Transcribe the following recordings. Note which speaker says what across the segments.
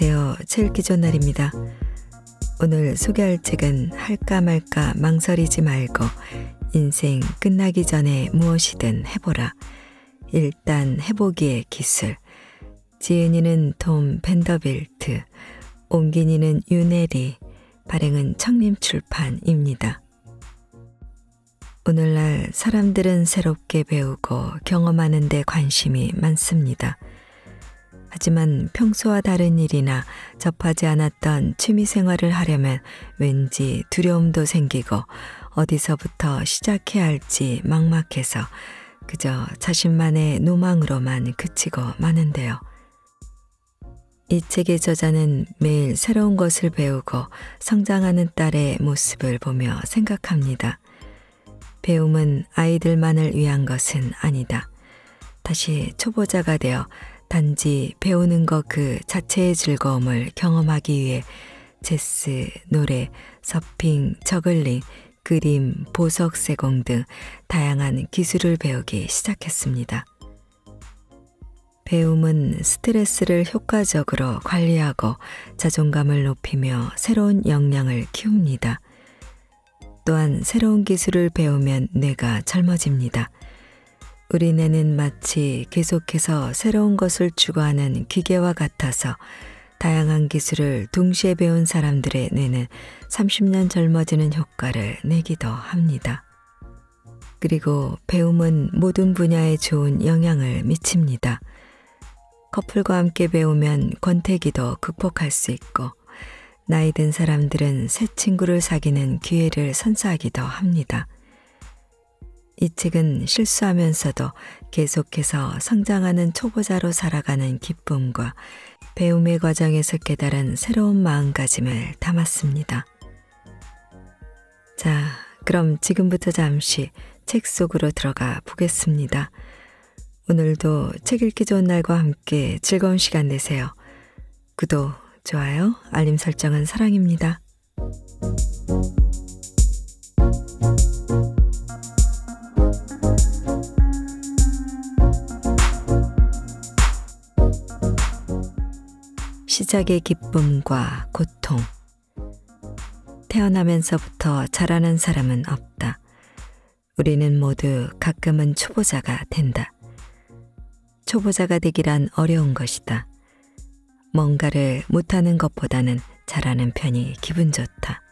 Speaker 1: 안녕하세요. 책 읽기 좋은 날입니다. 오늘 소개할 책은 할까 말까 망설이지 말고 인생 끝나기 전에 무엇이든 해보라. 일단 해보기의 기술. 지은이는 톰 벤더빌트, 옮긴이는 윤혜리, 발행은 청림출판입니다. 오늘날 사람들은 새롭게 배우고 경험하는 데 관심이 많습니다. 하지만 평소와 다른 일이나 접하지 않았던 취미생활을 하려면 왠지 두려움도 생기고 어디서부터 시작해야 할지 막막해서 그저 자신만의 노망으로만 그치고 마는데요. 이 책의 저자는 매일 새로운 것을 배우고 성장하는 딸의 모습을 보며 생각합니다. 배움은 아이들만을 위한 것은 아니다. 다시 초보자가 되어 단지 배우는 것 그 자체의 즐거움을 경험하기 위해 체스, 노래, 서핑, 저글링, 그림, 보석 세공 등 다양한 기술을 배우기 시작했습니다. 배움은 스트레스를 효과적으로 관리하고 자존감을 높이며 새로운 역량을 키웁니다. 또한 새로운 기술을 배우면 뇌가 젊어집니다. 우리 뇌는 마치 계속해서 새로운 것을 추구하는 기계와 같아서 다양한 기술을 동시에 배운 사람들의 뇌는 30년 젊어지는 효과를 내기도 합니다. 그리고 배움은 모든 분야에 좋은 영향을 미칩니다. 커플과 함께 배우면 권태기도 극복할 수 있고 나이 든 사람들은 새 친구를 사귀는 기회를 선사하기도 합니다. 이 책은 실수하면서도 계속해서 성장하는 초보자로 살아가는 기쁨과 배움의 과정에서 깨달은 새로운 마음가짐을 담았습니다. 자, 그럼 지금부터 잠시 책 속으로 들어가 보겠습니다. 오늘도 책 읽기 좋은 날과 함께 즐거운 시간 되세요. 구독, 좋아요, 알림 설정은 사랑입니다. 시작의 기쁨과 고통. 태어나면서부터 잘하는 사람은 없다. 우리는 모두 가끔은 초보자가 된다. 초보자가 되기란 어려운 것이다. 뭔가를 못하는 것보다는 잘하는 편이 기분 좋다.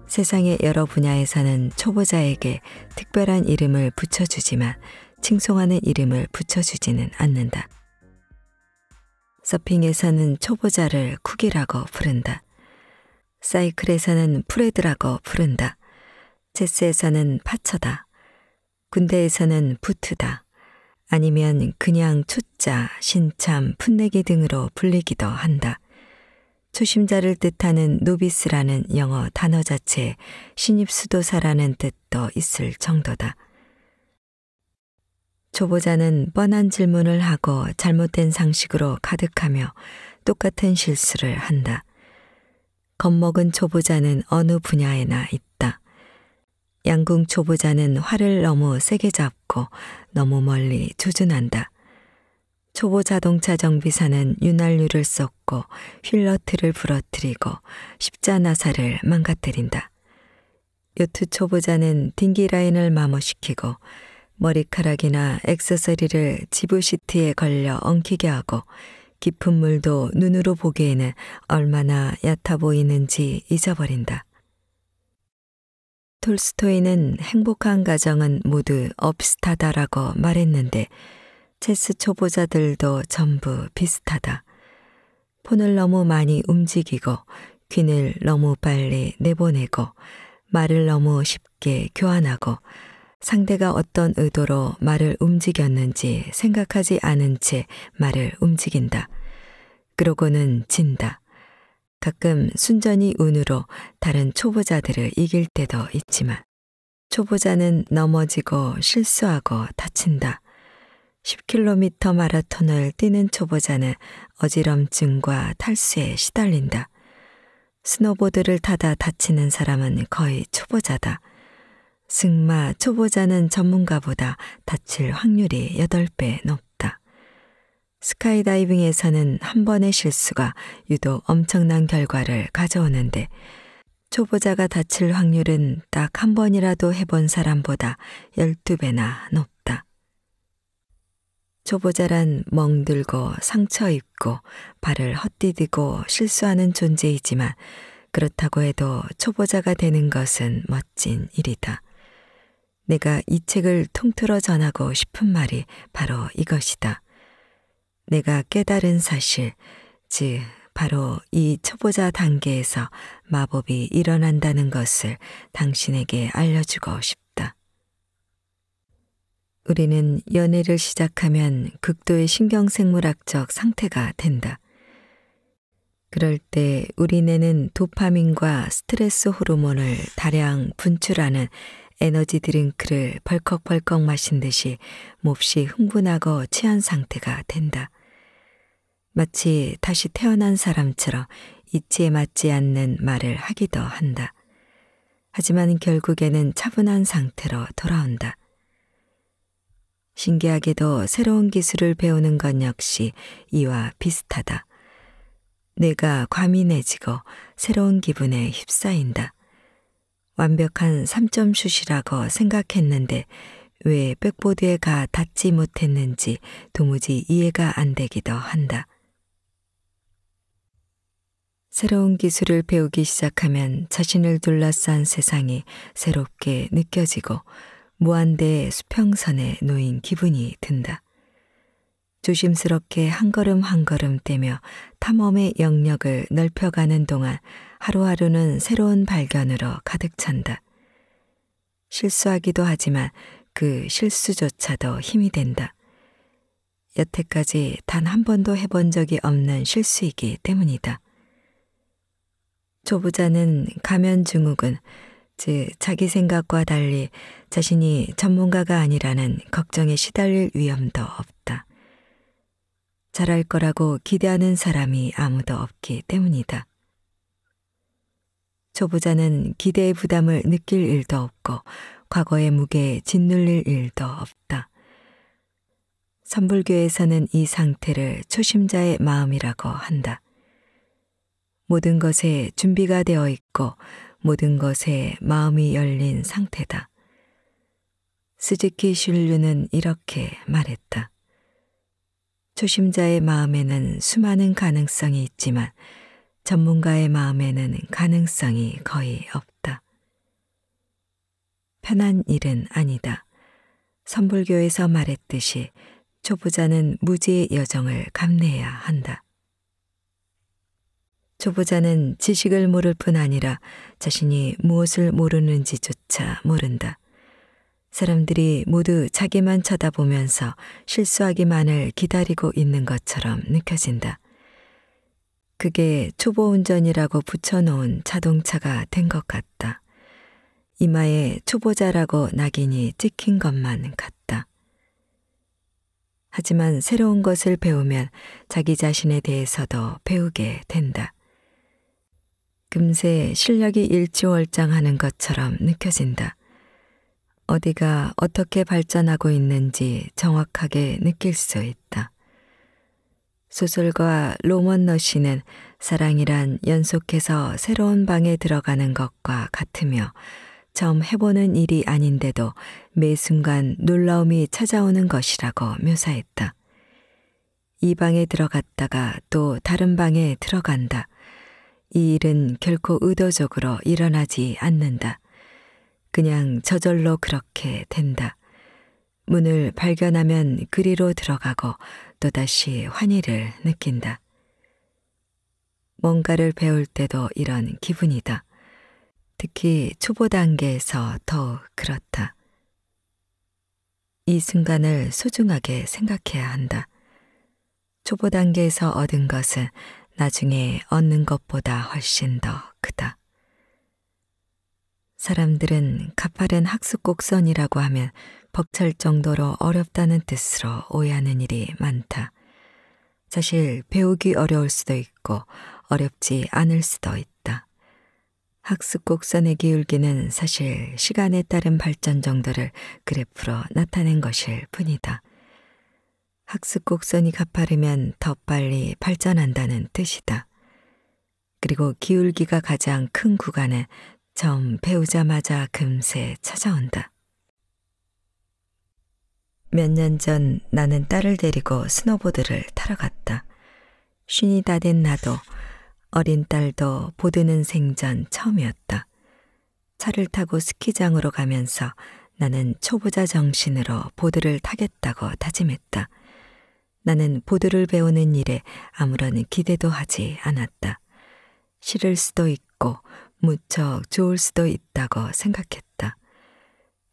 Speaker 1: 세상의 여러 분야에서는 초보자에게 특별한 이름을 붙여주지만 칭송하는 이름을 붙여주지는 않는다. 서핑에서는 초보자를 쿡이라고 부른다. 사이클에서는 프레드라고 부른다. 체스에서는 파처다. 군대에서는 부트다. 아니면 그냥 초짜, 신참, 풋내기 등으로 불리기도 한다. 초심자를 뜻하는 노비스라는 영어 단어 자체에 신입수도사라는 뜻도 있을 정도다. 초보자는 뻔한 질문을 하고 잘못된 상식으로 가득하며 똑같은 실수를 한다. 겁먹은 초보자는 어느 분야에나 있다. 양궁 초보자는 활을 너무 세게 잡고 너무 멀리 조준한다. 초보 자동차 정비사는 윤활유를 쏟고 휠너트를 부러뜨리고 십자나사를 망가뜨린다. 요트 초보자는 딩기 라인을 마모시키고 머리카락이나 액세서리를 지브 시트에 걸려 엉키게 하고 깊은 물도 눈으로 보기에는 얼마나 얕아 보이는지 잊어버린다. 톨스토이는 행복한 가정은 모두 업스타다라고 말했는데 체스 초보자들도 전부 비슷하다. 폰을 너무 많이 움직이고 귀를 너무 빨리 내보내고 말을 너무 쉽게 교환하고 상대가 어떤 의도로 말을 움직였는지 생각하지 않은 채 말을 움직인다. 그러고는 진다. 가끔 순전히 운으로 다른 초보자들을 이길 때도 있지만 초보자는 넘어지고 실수하고 다친다. 10km 마라톤을 뛰는 초보자는 어지럼증과 탈수에 시달린다. 스노보드를 타다 다치는 사람은 거의 초보자다. 승마 초보자는 전문가보다 다칠 확률이 8배 높다. 스카이다이빙에서는 한 번의 실수가 유독 엄청난 결과를 가져오는데 초보자가 다칠 확률은 딱 한 번이라도 해본 사람보다 12배나 높다. 초보자란 멍들고 상처 입고 발을 헛디디고 실수하는 존재이지만 그렇다고 해도 초보자가 되는 것은 멋진 일이다. 내가 이 책을 통틀어 전하고 싶은 말이 바로 이것이다. 내가 깨달은 사실, 즉 바로 이 초보자 단계에서 마법이 일어난다는 것을 당신에게 알려주고 싶다. 우리는 연애를 시작하면 극도의 신경생물학적 상태가 된다. 그럴 때 우리 뇌는 도파민과 스트레스 호르몬을 다량 분출하는 에너지 드링크를 벌컥벌컥 마신 듯이 몹시 흥분하고 취한 상태가 된다. 마치 다시 태어난 사람처럼 이치에 맞지 않는 말을 하기도 한다. 하지만 결국에는 차분한 상태로 돌아온다. 신기하게도 새로운 기술을 배우는 것 역시 이와 비슷하다. 뇌가 과민해지고 새로운 기분에 휩싸인다. 완벽한 3점 슛이라고 생각했는데 왜 백보드에 가 닿지 못했는지 도무지 이해가 안 되기도 한다. 새로운 기술을 배우기 시작하면 자신을 둘러싼 세상이 새롭게 느껴지고 무한대의 수평선에 놓인 기분이 든다. 조심스럽게 한 걸음 한 걸음 떼며 탐험의 영역을 넓혀가는 동안 하루하루는 새로운 발견으로 가득 찬다. 실수하기도 하지만 그 실수조차도 힘이 된다. 여태까지 단 한 번도 해본 적이 없는 실수이기 때문이다. 초보자는 가면증후군, 즉 자기 생각과 달리 자신이 전문가가 아니라는 걱정에 시달릴 위험도 없다. 잘할 거라고 기대하는 사람이 아무도 없기 때문이다. 초보자는 기대의 부담을 느낄 일도 없고 과거의 무게에 짓눌릴 일도 없다. 선불교에서는 이 상태를 초심자의 마음이라고 한다. 모든 것에 준비가 되어 있고 모든 것에 마음이 열린 상태다. 스즈키 슐류는 이렇게 말했다. 초심자의 마음에는 수많은 가능성이 있지만 전문가의 마음에는 가능성이 거의 없다. 편한 일은 아니다. 선불교에서 말했듯이 초보자는 무지의 여정을 감내해야 한다. 초보자는 지식을 모를 뿐 아니라 자신이 무엇을 모르는지조차 모른다. 사람들이 모두 자기만 쳐다보면서 실수하기만을 기다리고 있는 것처럼 느껴진다. 그게 초보 운전이라고 붙여놓은 자동차가 된 것 같다. 이마에 초보자라고 낙인이 찍힌 것만 같다. 하지만 새로운 것을 배우면 자기 자신에 대해서도 배우게 된다. 금세 실력이 일취월장하는 것처럼 느껴진다. 어디가 어떻게 발전하고 있는지 정확하게 느낄 수 있다. 소설가 로먼 러시는 사랑이란 연속해서 새로운 방에 들어가는 것과 같으며 처음 해보는 일이 아닌데도 매 순간 놀라움이 찾아오는 것이라고 묘사했다. 이 방에 들어갔다가 또 다른 방에 들어간다. 이 일은 결코 의도적으로 일어나지 않는다. 그냥 저절로 그렇게 된다. 문을 발견하면 그리로 들어가고 또다시 환희를 느낀다. 뭔가를 배울 때도 이런 기분이다. 특히 초보 단계에서 더욱 그렇다. 이 순간을 소중하게 생각해야 한다. 초보 단계에서 얻은 것은 나중에 얻는 것보다 훨씬 더 크다. 사람들은 가파른 학습 곡선이라고 하면 벅찰 정도로 어렵다는 뜻으로 오해하는 일이 많다. 사실 배우기 어려울 수도 있고 어렵지 않을 수도 있다. 학습 곡선의 기울기는 사실 시간에 따른 발전 정도를 그래프로 나타낸 것일 뿐이다. 학습 곡선이 가파르면 더 빨리 발전한다는 뜻이다. 그리고 기울기가 가장 큰 구간은 처음 배우자마자 금세 찾아온다. 몇 년 전 나는 딸을 데리고 스노보드를 타러 갔다. 쉰이 다 된 나도 어린 딸도 보드는 생전 처음이었다. 차를 타고 스키장으로 가면서 나는 초보자 정신으로 보드를 타겠다고 다짐했다. 나는 보드를 배우는 일에 아무런 기대도 하지 않았다. 싫을 수도 있고 무척 좋을 수도 있다고 생각했다.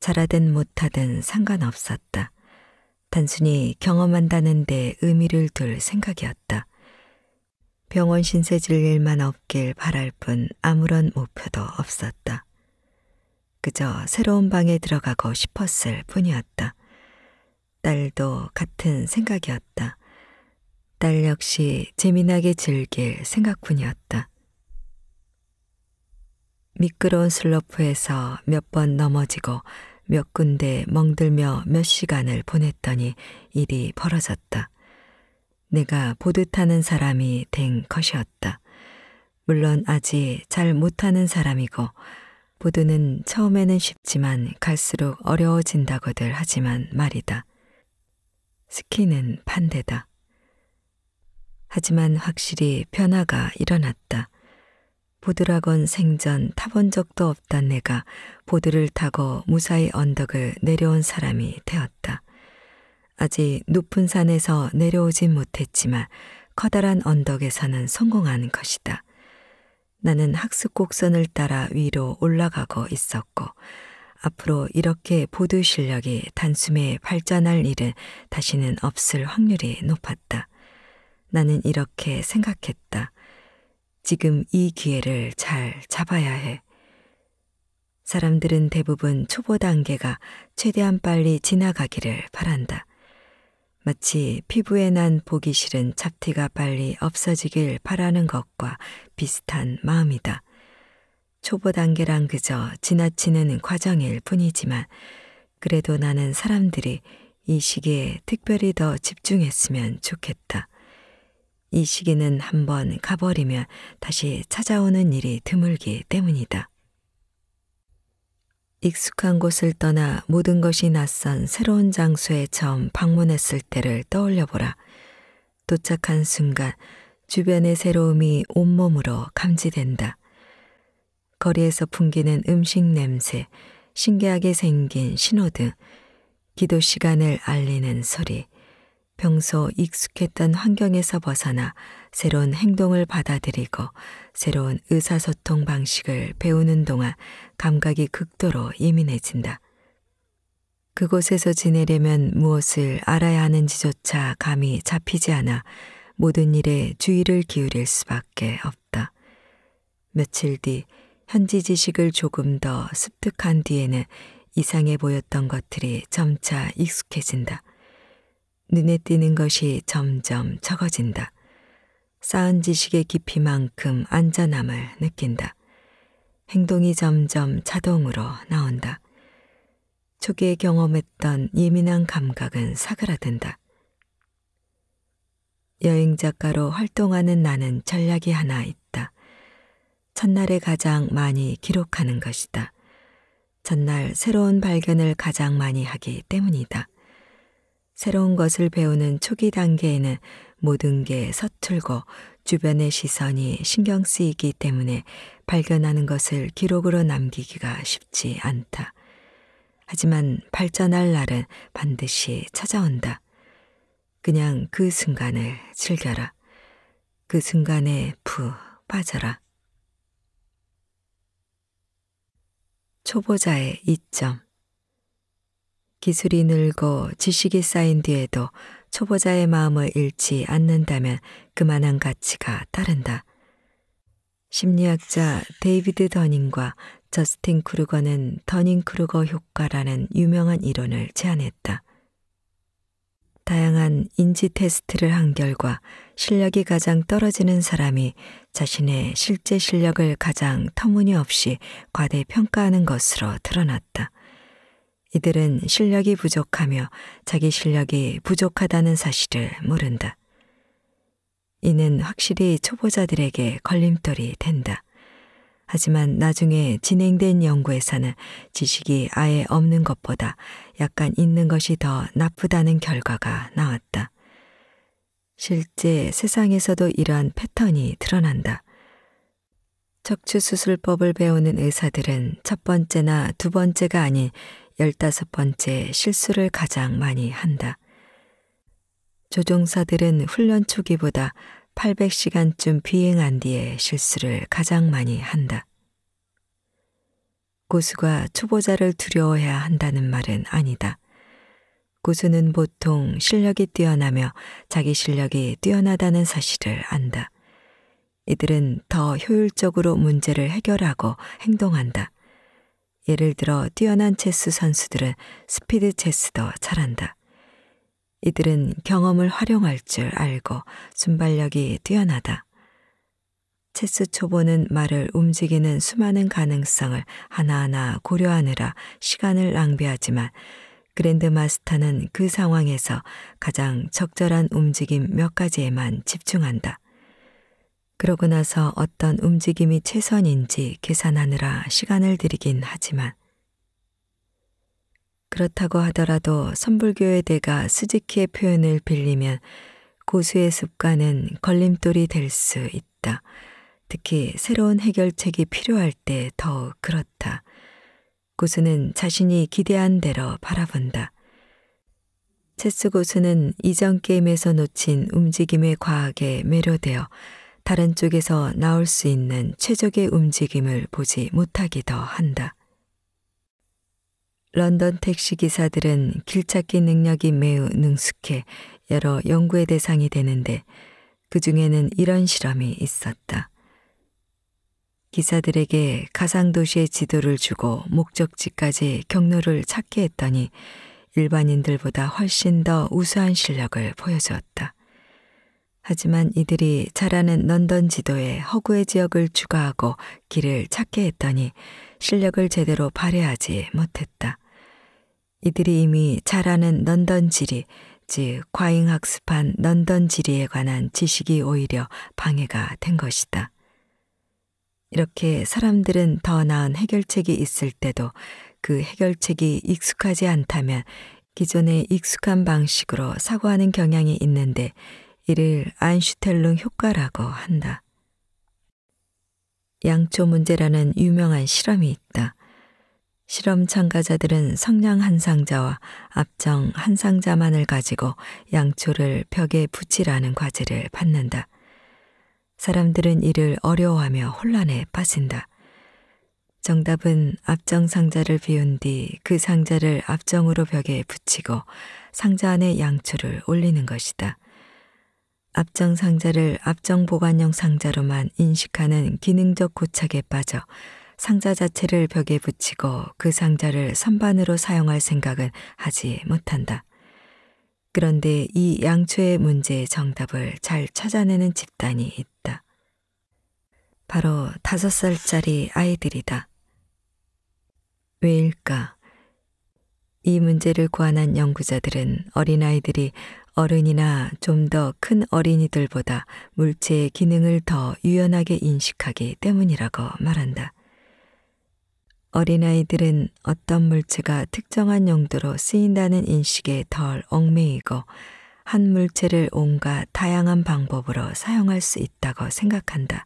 Speaker 1: 잘하든 못하든 상관없었다. 단순히 경험한다는 데 의미를 둘 생각이었다. 병원 신세 질 일만 없길 바랄 뿐 아무런 목표도 없었다. 그저 새로운 방에 들어가고 싶었을 뿐이었다. 딸도 같은 생각이었다. 딸 역시 재미나게 즐길 생각뿐이었다. 미끄러운 슬로프에서 몇 번 넘어지고 몇 군데 멍들며 몇 시간을 보냈더니 일이 벌어졌다. 내가 보드 타는 사람이 된 것이었다. 물론 아직 잘 못하는 사람이고 보드는 처음에는 쉽지만 갈수록 어려워진다고들 하지만 말이다. 스키는 반대다. 하지만 확실히 변화가 일어났다. 보드락원 생전 타본 적도 없던 내가 보드를 타고 무사히 언덕을 내려온 사람이 되었다. 아직 높은 산에서 내려오진 못했지만 커다란 언덕에서는 성공한 것이다. 나는 학습 곡선을 따라 위로 올라가고 있었고 앞으로 이렇게 보드 실력이 단숨에 발전할 일은 다시는 없을 확률이 높았다. 나는 이렇게 생각했다. 지금 이 기회를 잘 잡아야 해. 사람들은 대부분 초보 단계가 최대한 빨리 지나가기를 바란다. 마치 피부에 난 보기 싫은 잡티가 빨리 없어지길 바라는 것과 비슷한 마음이다. 초보 단계란 그저 지나치는 과정일 뿐이지만 그래도 나는 사람들이 이 시기에 특별히 더 집중했으면 좋겠다. 이 시기는 한번 가버리면 다시 찾아오는 일이 드물기 때문이다. 익숙한 곳을 떠나 모든 것이 낯선 새로운 장소에 처음 방문했을 때를 떠올려보라. 도착한 순간 주변의 새로움이 온몸으로 감지된다. 거리에서 풍기는 음식 냄새, 신기하게 생긴 신호등, 기도 시간을 알리는 소리, 평소 익숙했던 환경에서 벗어나 새로운 행동을 받아들이고 새로운 의사소통 방식을 배우는 동안 감각이 극도로 예민해진다. 그곳에서 지내려면 무엇을 알아야 하는지조차 감이 잡히지 않아 모든 일에 주의를 기울일 수밖에 없다. 며칠 뒤 현지 지식을 조금 더 습득한 뒤에는 이상해 보였던 것들이 점차 익숙해진다. 눈에 띄는 것이 점점 적어진다. 쌓은 지식의 깊이만큼 안전함을 느낀다. 행동이 점점 자동으로 나온다. 초기에 경험했던 예민한 감각은 사그라든다. 여행 작가로 활동하는 나는 전략이 하나 있다. 첫날에 가장 많이 기록하는 것이다. 전날 새로운 발견을 가장 많이 하기 때문이다. 새로운 것을 배우는 초기 단계에는 모든 게 서툴고 주변의 시선이 신경 쓰이기 때문에 발견하는 것을 기록으로 남기기가 쉽지 않다. 하지만 발전할 날은 반드시 찾아온다. 그냥 그 순간을 즐겨라. 그 순간에 푹 빠져라. 초보자의 이점. 기술이 늘고 지식이 쌓인 뒤에도 초보자의 마음을 잃지 않는다면 그만한 가치가 따른다. 심리학자 데이비드 더닝과 저스틴 크루거는 더닝-크루거 효과라는 유명한 이론을 제안했다. 다양한 인지 테스트를 한 결과 실력이 가장 떨어지는 사람이 자신의 실제 실력을 가장 터무니없이 과대평가하는 것으로 드러났다. 이들은 실력이 부족하며 자기 실력이 부족하다는 사실을 모른다. 이는 확실히 초보자들에게 걸림돌이 된다. 하지만 나중에 진행된 연구에서는 지식이 아예 없는 것보다 약간 있는 것이 더 나쁘다는 결과가 나왔다. 실제 세상에서도 이러한 패턴이 드러난다. 척추수술법을 배우는 의사들은 첫 번째나 두 번째가 아닌 15번째 실수를 가장 많이 한다. 조종사들은 훈련 초기보다 800시간쯤 비행한 뒤에 실수를 가장 많이 한다. 고수가 초보자를 두려워해야 한다는 말은 아니다. 고수는 보통 실력이 뛰어나며 자기 실력이 뛰어나다는 사실을 안다. 이들은 더 효율적으로 문제를 해결하고 행동한다. 예를 들어 뛰어난 체스 선수들은 스피드 체스도 잘한다. 이들은 경험을 활용할 줄 알고 순발력이 뛰어나다. 체스 초보는 말을 움직이는 수많은 가능성을 하나하나 고려하느라 시간을 낭비하지만 그랜드마스터는 그 상황에서 가장 적절한 움직임 몇 가지에만 집중한다. 그러고 나서 어떤 움직임이 최선인지 계산하느라 시간을 들이긴 하지만 그렇다고 하더라도 선불교의 대가 스즈키의 표현을 빌리면 고수의 습관은 걸림돌이 될 수 있다. 특히 새로운 해결책이 필요할 때 더욱 그렇다. 고수는 자신이 기대한 대로 바라본다. 체스 고수는 이전 게임에서 놓친 움직임의 과학에 매료되어 다른 쪽에서 나올 수 있는 최적의 움직임을 보지 못하기도 한다. 런던 택시기사들은 길찾기 능력이 매우 능숙해 여러 연구의 대상이 되는데 그 중에는 이런 실험이 있었다. 기사들에게 가상도시의 지도를 주고 목적지까지 경로를 찾게 했더니 일반인들보다 훨씬 더 우수한 실력을 보여주었다. 하지만 이들이 잘 아는 런던 지도에 허구의 지역을 추가하고 길을 찾게 했더니 실력을 제대로 발휘하지 못했다. 이들이 이미 잘 아는 런던 지리, 즉 과잉학습한 런던 지리에 관한 지식이 오히려 방해가 된 것이다. 이렇게 사람들은 더 나은 해결책이 있을 때도 그 해결책이 익숙하지 않다면 기존의 익숙한 방식으로 사고하는 경향이 있는데 이를 아인슈텔룽 효과라고 한다. 양초 문제라는 유명한 실험이 있다. 실험 참가자들은 성냥 한 상자와 앞정 한 상자만을 가지고 양초를 벽에 붙이라는 과제를 받는다. 사람들은 이를 어려워하며 혼란에 빠진다. 정답은 앞정 상자를 비운 뒤 그 상자를 앞정으로 벽에 붙이고 상자 안에 양초를 올리는 것이다. 앞정 상자를 앞정 보관용 상자로만 인식하는 기능적 고착에 빠져 상자 자체를 벽에 붙이고 그 상자를 선반으로 사용할 생각은 하지 못한다. 그런데 이 양초의 문제의 정답을 잘 찾아내는 집단이 있다. 바로 5살짜리 아이들이다. 왜일까? 이 문제를 고안한 연구자들은 어린아이들이 어른이나 좀 더 큰 어린이들보다 물체의 기능을 더 유연하게 인식하기 때문이라고 말한다. 어린아이들은 어떤 물체가 특정한 용도로 쓰인다는 인식에 덜 얽매이고 한 물체를 온갖 다양한 방법으로 사용할 수 있다고 생각한다.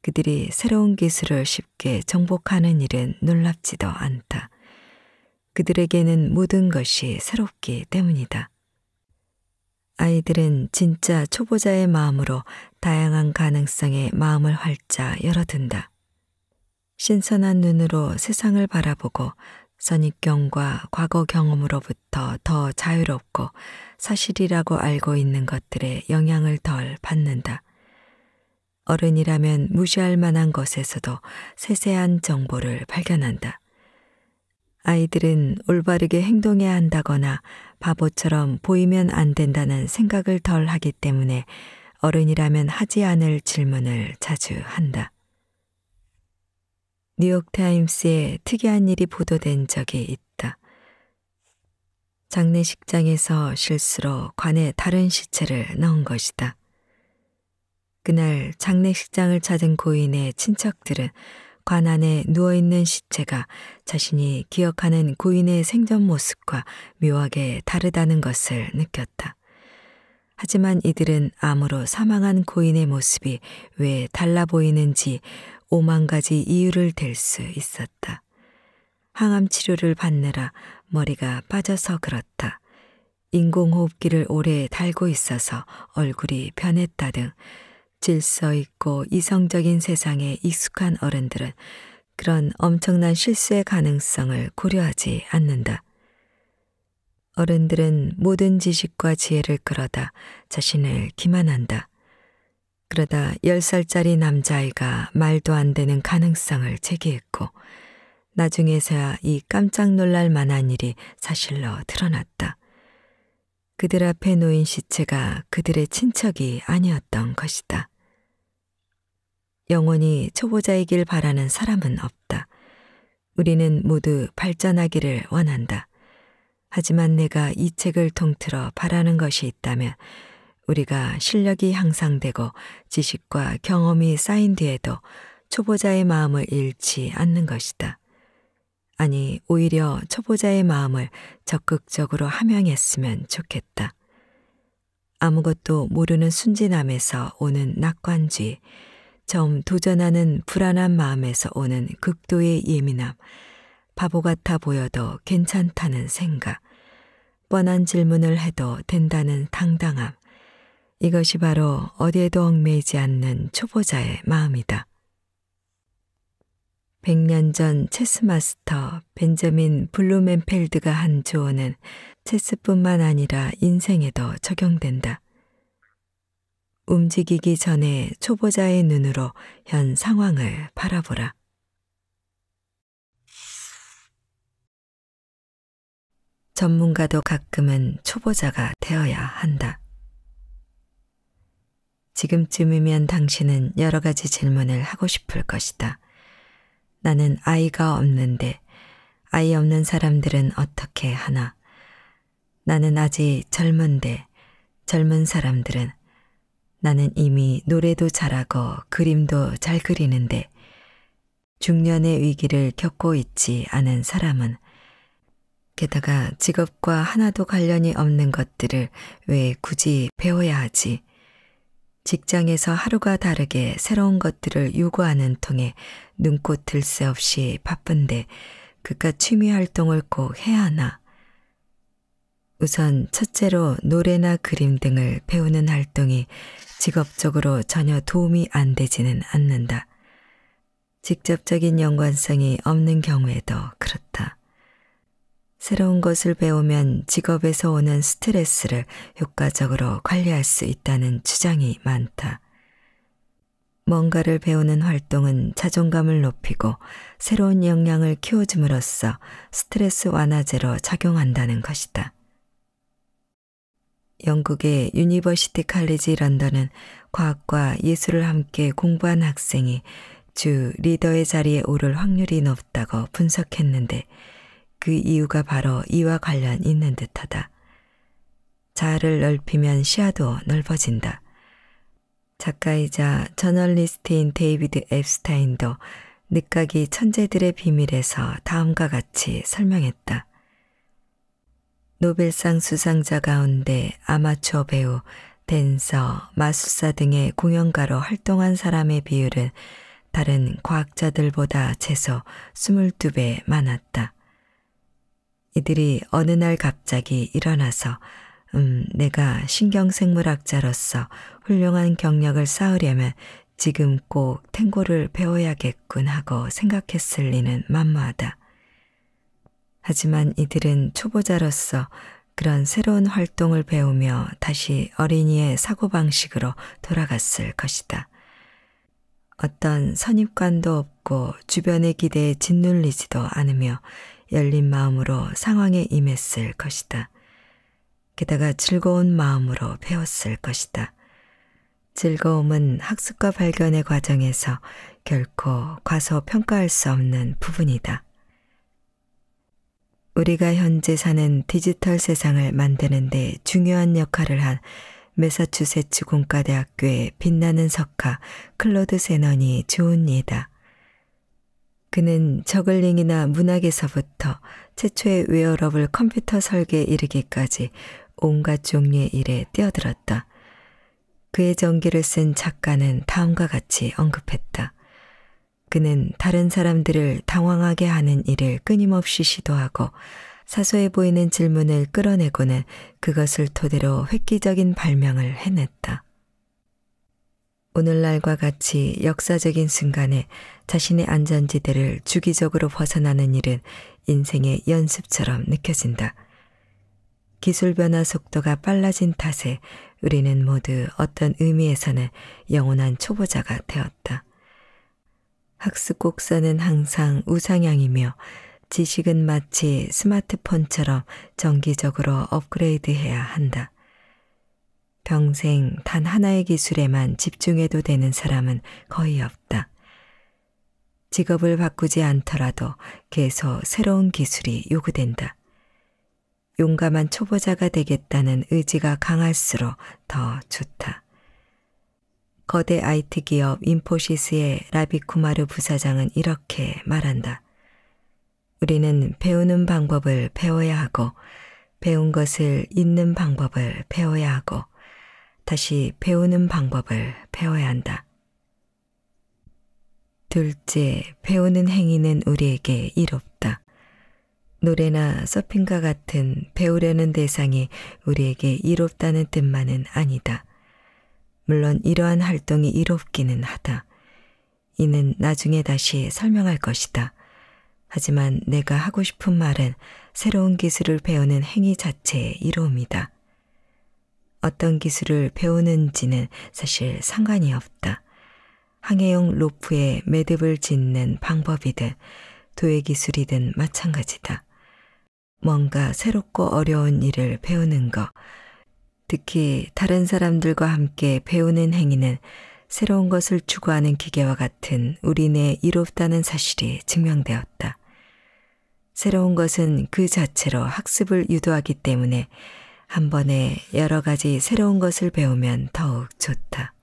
Speaker 1: 그들이 새로운 기술을 쉽게 정복하는 일은 놀랍지도 않다. 그들에게는 모든 것이 새롭기 때문이다. 아이들은 진짜 초보자의 마음으로 다양한 가능성에 마음을 활짝 열어둔다. 신선한 눈으로 세상을 바라보고 선입견과 과거 경험으로부터 더 자유롭고 사실이라고 알고 있는 것들에 영향을 덜 받는다. 어른이라면 무시할 만한 것에서도 세세한 정보를 발견한다. 아이들은 올바르게 행동해야 한다거나 바보처럼 보이면 안 된다는 생각을 덜 하기 때문에 어른이라면 하지 않을 질문을 자주 한다. 뉴욕타임스에 특이한 일이 보도된 적이 있다. 장례식장에서 실수로 관에 다른 시체를 넣은 것이다. 그날 장례식장을 찾은 고인의 친척들은 관 안에 누워있는 시체가 자신이 기억하는 고인의 생전 모습과 묘하게 다르다는 것을 느꼈다. 하지만 이들은 암으로 사망한 고인의 모습이 왜 달라 보이는지 5만 가지 이유를 댈 수 있었다. 항암 치료를 받느라 머리가 빠져서 그렇다. 인공호흡기를 오래 달고 있어서 얼굴이 변했다 등 질서 있고 이성적인 세상에 익숙한 어른들은 그런 엄청난 실수의 가능성을 고려하지 않는다. 어른들은 모든 지식과 지혜를 끌어다 자신을 기만한다. 그러다 10살짜리 남자아이가 말도 안 되는 가능성을 제기했고 나중에서야 이 깜짝 놀랄 만한 일이 사실로 드러났다. 그들 앞에 놓인 시체가 그들의 친척이 아니었던 것이다. 영원히 초보자이길 바라는 사람은 없다. 우리는 모두 발전하기를 원한다. 하지만 내가 이 책을 통틀어 바라는 것이 있다면 우리가 실력이 향상되고 지식과 경험이 쌓인 뒤에도 초보자의 마음을 잃지 않는 것이다. 아니, 오히려 초보자의 마음을 적극적으로 함양했으면 좋겠다. 아무것도 모르는 순진함에서 오는 낙관주의, 처음 도전하는 불안한 마음에서 오는 극도의 예민함, 바보 같아 보여도 괜찮다는 생각, 뻔한 질문을 해도 된다는 당당함, 이것이 바로 어디에도 얽매이지 않는 초보자의 마음이다. 100년 전 체스 마스터 벤저민 블루멘펠드가 한 조언은 체스뿐만 아니라 인생에도 적용된다. 움직이기 전에 초보자의 눈으로 현 상황을 바라보라. 전문가도 가끔은 초보자가 되어야 한다. 지금쯤이면 당신은 여러 가지 질문을 하고 싶을 것이다. 나는 아이가 없는데 아이 없는 사람들은 어떻게 하나? 나는 아직 젊은데 젊은 사람들은, 나는 이미 노래도 잘하고 그림도 잘 그리는데 중년의 위기를 겪고 있지 않은 사람은, 게다가 직업과 하나도 관련이 없는 것들을 왜 굳이 배워야 하지? 직장에서 하루가 다르게 새로운 것들을 요구하는 통에 눈꽃 들 새 없이 바쁜데 그깟 취미 활동을 꼭 해야 하나? 우선 첫째로 노래나 그림 등을 배우는 활동이 직업적으로 전혀 도움이 안 되지는 않는다. 직접적인 연관성이 없는 경우에도 그렇다. 새로운 것을 배우면 직업에서 오는 스트레스를 효과적으로 관리할 수 있다는 주장이 많다. 뭔가를 배우는 활동은 자존감을 높이고 새로운 역량을 키워줌으로써 스트레스 완화제로 작용한다는 것이다. 영국의 유니버시티 칼리지 런던은 과학과 예술을 함께 공부한 학생이 주 리더의 자리에 오를 확률이 높다고 분석했는데 그 이유가 바로 이와 관련 있는 듯하다. 자아를 넓히면 시야도 넓어진다. 작가이자 저널리스트인 데이비드 앱스타인도 늦가기 천재들의 비밀에서 다음과 같이 설명했다. 노벨상 수상자 가운데 아마추어 배우, 댄서, 마술사 등의 공연가로 활동한 사람의 비율은 다른 과학자들보다 최소 22배 많았다. 이들이 어느 날 갑자기 일어나서 내가 신경생물학자로서 훌륭한 경력을 쌓으려면 지금 꼭 탱고를 배워야겠군 하고 생각했을 리는 만무하다. 하지만 이들은 초보자로서 그런 새로운 활동을 배우며 다시 어린이의 사고방식으로 돌아갔을 것이다. 어떤 선입관도 없고 주변의 기대에 짓눌리지도 않으며 열린 마음으로 상황에 임했을 것이다. 게다가 즐거운 마음으로 배웠을 것이다. 즐거움은 학습과 발견의 과정에서 결코 과소평가할 수 없는 부분이다. 우리가 현재 사는 디지털 세상을 만드는 데 중요한 역할을 한 매사추세츠 공과대학교의 빛나는 석가 클로드 세넌이 좋은 예다. 그는 저글링이나 문학에서부터 최초의 웨어러블 컴퓨터 설계에 이르기까지 온갖 종류의 일에 뛰어들었다. 그의 전기를 쓴 작가는 다음과 같이 언급했다. 그는 다른 사람들을 당황하게 하는 일을 끊임없이 시도하고 사소해 보이는 질문을 끌어내고는 그것을 토대로 획기적인 발명을 해냈다. 오늘날과 같이 역사적인 순간에 자신의 안전지대를 주기적으로 벗어나는 일은 인생의 연습처럼 느껴진다. 기술 변화 속도가 빨라진 탓에 우리는 모두 어떤 의미에서는 영원한 초보자가 되었다. 학습 곡선은 항상 우상향이며 지식은 마치 스마트폰처럼 정기적으로 업그레이드해야 한다. 평생 단 하나의 기술에만 집중해도 되는 사람은 거의 없다. 직업을 바꾸지 않더라도 계속 새로운 기술이 요구된다. 용감한 초보자가 되겠다는 의지가 강할수록 더 좋다. 거대 IT 기업 인포시스의 라비쿠마르 부사장은 이렇게 말한다. 우리는 배우는 방법을 배워야 하고 배운 것을 잊는 방법을 배워야 하고 다시 배우는 방법을 배워야 한다. 둘째, 배우는 행위는 우리에게 이롭다. 노래나 서핑과 같은 배우려는 대상이 우리에게 이롭다는 뜻만은 아니다. 물론 이러한 활동이 이롭기는 하다. 이는 나중에 다시 설명할 것이다. 하지만 내가 하고 싶은 말은 새로운 기술을 배우는 행위 자체의 이로움이다. 어떤 기술을 배우는지는 사실 상관이 없다. 항해용 로프에 매듭을 짓는 방법이든 도예 기술이든 마찬가지다. 뭔가 새롭고 어려운 일을 배우는 것, 특히 다른 사람들과 함께 배우는 행위는 새로운 것을 추구하는 기계와 같은 우리 내에 이롭다는 사실이 증명되었다. 새로운 것은 그 자체로 학습을 유도하기 때문에 한 번에 여러 가지 새로운 것을 배우면 더욱 좋다.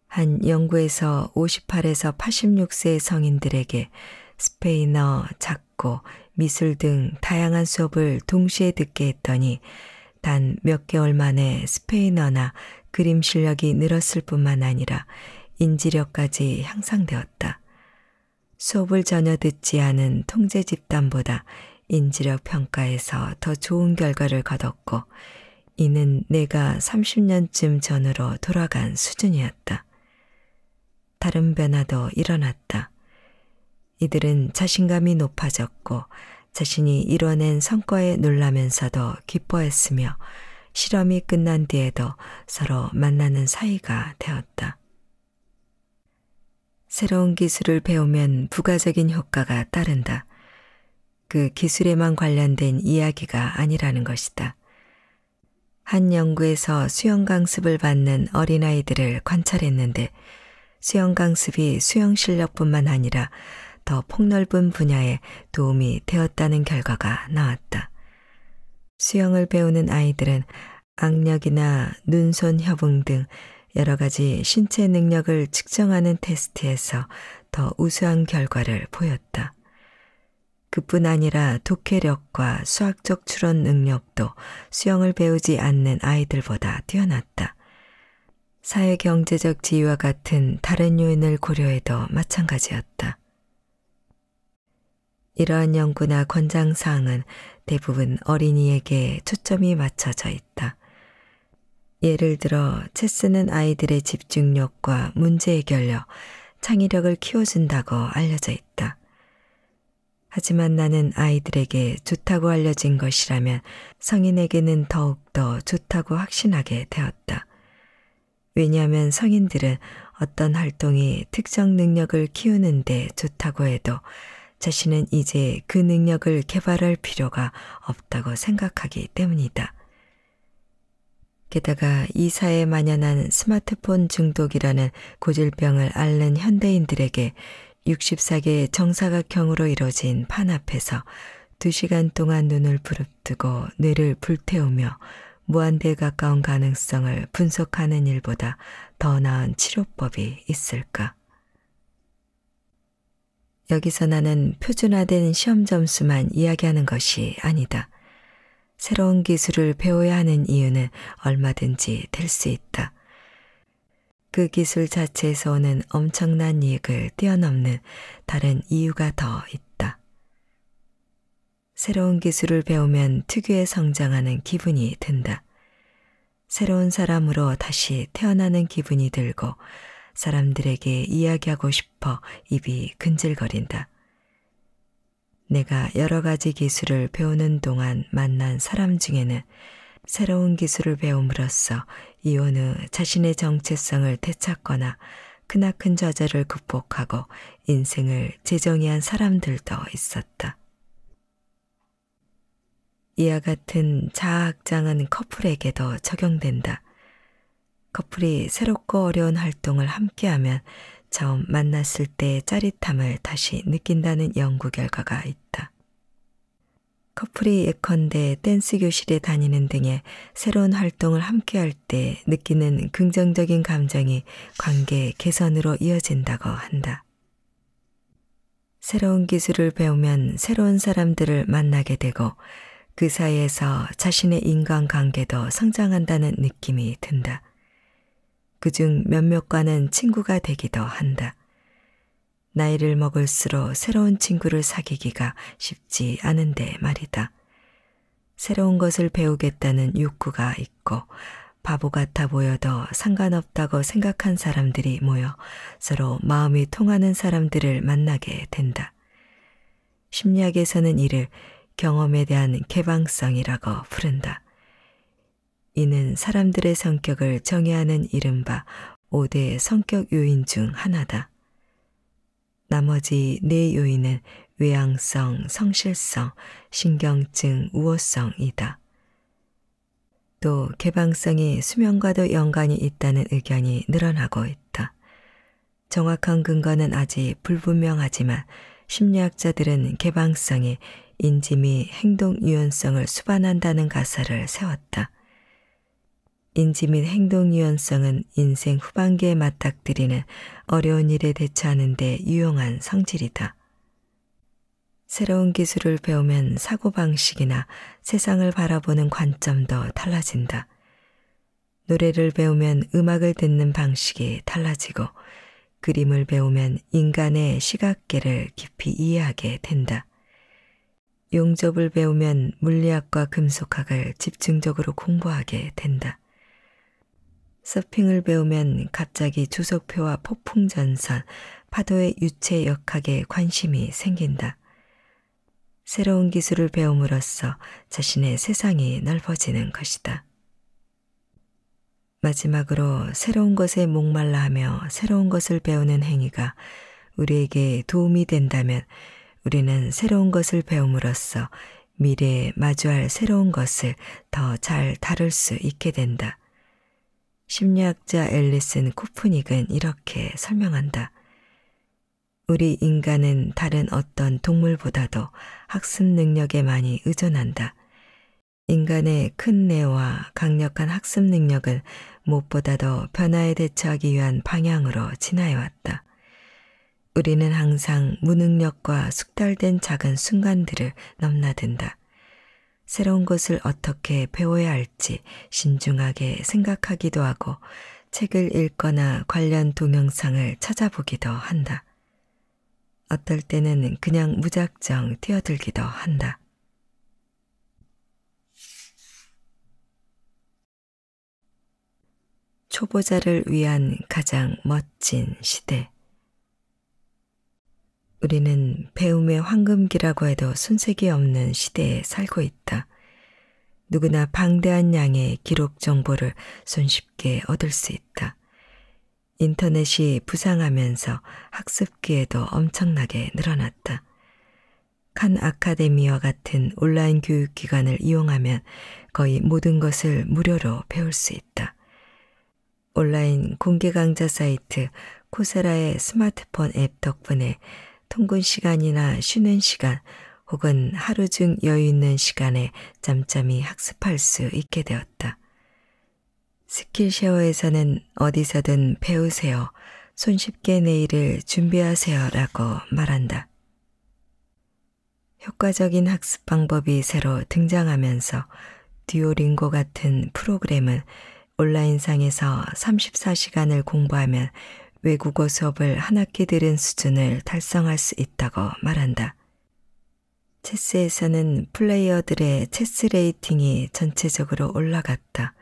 Speaker 1: 한 연구에서 58에서 86세의 성인들에게 스페인어, 작고, 미술 등 다양한 수업을 동시에 듣게 했더니 단 몇 개월 만에 스페인어나 그림 실력이 늘었을 뿐만 아니라 인지력까지 향상되었다. 수업을 전혀 듣지 않은 통제 집단보다 인지력 평가에서 더 좋은 결과를 거뒀고 이는 내가 30년쯤 전으로 돌아간 수준이었다. 다른 변화도 일어났다. 이들은 자신감이 높아졌고 자신이 이뤄낸 성과에 놀라면서도 기뻐했으며 실험이 끝난 뒤에도 서로 만나는 사이가 되었다. 새로운 기술을 배우면 부가적인 효과가 따른다. 그 기술에만 관련된 이야기가 아니라는 것이다. 한 연구에서 수영 강습을 받는 어린아이들을 관찰했는데 수영 강습이 수영 실력뿐만 아니라 더 폭넓은 분야에 도움이 되었다는 결과가 나왔다. 수영을 배우는 아이들은 악력이나 눈손 협응 등 여러 가지 신체 능력을 측정하는 테스트에서 더 우수한 결과를 보였다. 그뿐 아니라 독해력과 수학적 추론 능력도 수영을 배우지 않는 아이들보다 뛰어났다. 사회경제적 지위와 같은 다른 요인을 고려해도 마찬가지였다. 이러한 연구나 권장사항은 대부분 어린이에게 초점이 맞춰져 있다. 예를 들어 체스는 아이들의 집중력과 문제 해결력, 창의력을 키워준다고 알려져 있다. 하지만 나는 아이들에게 좋다고 알려진 것이라면 성인에게는 더욱더 좋다고 확신하게 되었다. 왜냐하면 성인들은 어떤 활동이 특정 능력을 키우는데 좋다고 해도 자신은 이제 그 능력을 개발할 필요가 없다고 생각하기 때문이다. 게다가 이 사회에 만연한 스마트폰 중독이라는 고질병을 앓는 현대인들에게 64개의 정사각형으로 이루어진 판 앞에서 2시간 동안 눈을 부릅뜨고 뇌를 불태우며 무한대에 가까운 가능성을 분석하는 일보다 더 나은 치료법이 있을까? 여기서 나는 표준화된 시험 점수만 이야기하는 것이 아니다. 새로운 기술을 배워야 하는 이유는 얼마든지 될 수 있다. 그 기술 자체에서 오는 엄청난 이익을 뛰어넘는 다른 이유가 더 있다. 새로운 기술을 배우면 특유의 성장하는 기분이 든다. 새로운 사람으로 다시 태어나는 기분이 들고 사람들에게 이야기하고 싶어 입이 근질거린다. 내가 여러 가지 기술을 배우는 동안 만난 사람 중에는 새로운 기술을 배움으로써 이혼 후 자신의 정체성을 되찾거나 크나큰 좌절을 극복하고 인생을 재정의한 사람들도 있었다. 이와 같은 자아학장은 커플에게도 적용된다. 커플이 새롭고 어려운 활동을 함께하면 처음 만났을 때의 짜릿함을 다시 느낀다는 연구 결과가 있다. 커플이 예컨대 댄스 교실에 다니는 등의 새로운 활동을 함께할 때 느끼는 긍정적인 감정이 관계 개선으로 이어진다고 한다. 새로운 기술을 배우면 새로운 사람들을 만나게 되고 그 사이에서 자신의 인간관계도 성장한다는 느낌이 든다. 그중 몇몇과는 친구가 되기도 한다. 나이를 먹을수록 새로운 친구를 사귀기가 쉽지 않은데 말이다. 새로운 것을 배우겠다는 욕구가 있고 바보 같아 보여도 상관없다고 생각한 사람들이 모여 서로 마음이 통하는 사람들을 만나게 된다. 심리학에서는 이를 경험에 대한 개방성이라고 부른다. 이는 사람들의 성격을 정의하는 이른바 5대 성격 요인 중 하나다. 나머지 4 요인은 외향성, 성실성, 신경증, 우호성이다. 또 개방성이 수면과도 연관이 있다는 의견이 늘어나고 있다. 정확한 근거는 아직 불분명하지만 심리학자들은 개방성이 인지 및 행동 유연성을 수반한다는 가설을 세웠다. 인지 및 행동 유연성은 인생 후반기에 맞닥뜨리는 어려운 일에 대처하는 데 유용한 성질이다. 새로운 기술을 배우면 사고방식이나 세상을 바라보는 관점도 달라진다. 노래를 배우면 음악을 듣는 방식이 달라지고 그림을 배우면 인간의 시각계를 깊이 이해하게 된다. 용접을 배우면 물리학과 금속학을 집중적으로 공부하게 된다. 서핑을 배우면 갑자기 주석표와 폭풍전선, 파도의 유체 역학에 관심이 생긴다. 새로운 기술을 배움으로써 자신의 세상이 넓어지는 것이다. 마지막으로 새로운 것에 목말라 하며 새로운 것을 배우는 행위가 우리에게 도움이 된다면 우리는 새로운 것을 배움으로써 미래에 마주할 새로운 것을 더 잘 다룰 수 있게 된다. 심리학자 앨리슨 코프닉은 이렇게 설명한다. 우리 인간은 다른 어떤 동물보다도 학습 능력에 많이 의존한다. 인간의 큰 뇌와 강력한 학습 능력은 무엇보다도 변화에 대처하기 위한 방향으로 진화해왔다. 우리는 항상 무능력과 숙달된 작은 순간들을 넘나든다. 새로운 것을 어떻게 배워야 할지 신중하게 생각하기도 하고 책을 읽거나 관련 동영상을 찾아보기도 한다. 어떨 때는 그냥 무작정 뛰어들기도 한다. 초보자를 위한 가장 멋진 시대. 우리는 배움의 황금기라고 해도 손색이 없는 시대에 살고 있다. 누구나 방대한 양의 기록 정보를 손쉽게 얻을 수 있다. 인터넷이 부상하면서 학습 기회도 엄청나게 늘어났다. 칸 아카데미와 같은 온라인 교육기관을 이용하면 거의 모든 것을 무료로 배울 수 있다. 온라인 공개 강좌 사이트 코세라의 스마트폰 앱 덕분에 통근 시간이나 쉬는 시간 혹은 하루 중 여유 있는 시간에 짬짬이 학습할 수 있게 되었다. 스킬쉐어에서는 어디서든 배우세요, 손쉽게 내일을 준비하세요 라고 말한다. 효과적인 학습 방법이 새로 등장하면서 듀오링고 같은 프로그램은 온라인상에서 34시간을 공부하면 외국어 수업을 한 학기 들은 수준을 달성할 수 있다고 말한다. 체스에서는 플레이어들의 체스 레이팅이 전체적으로 올라갔다.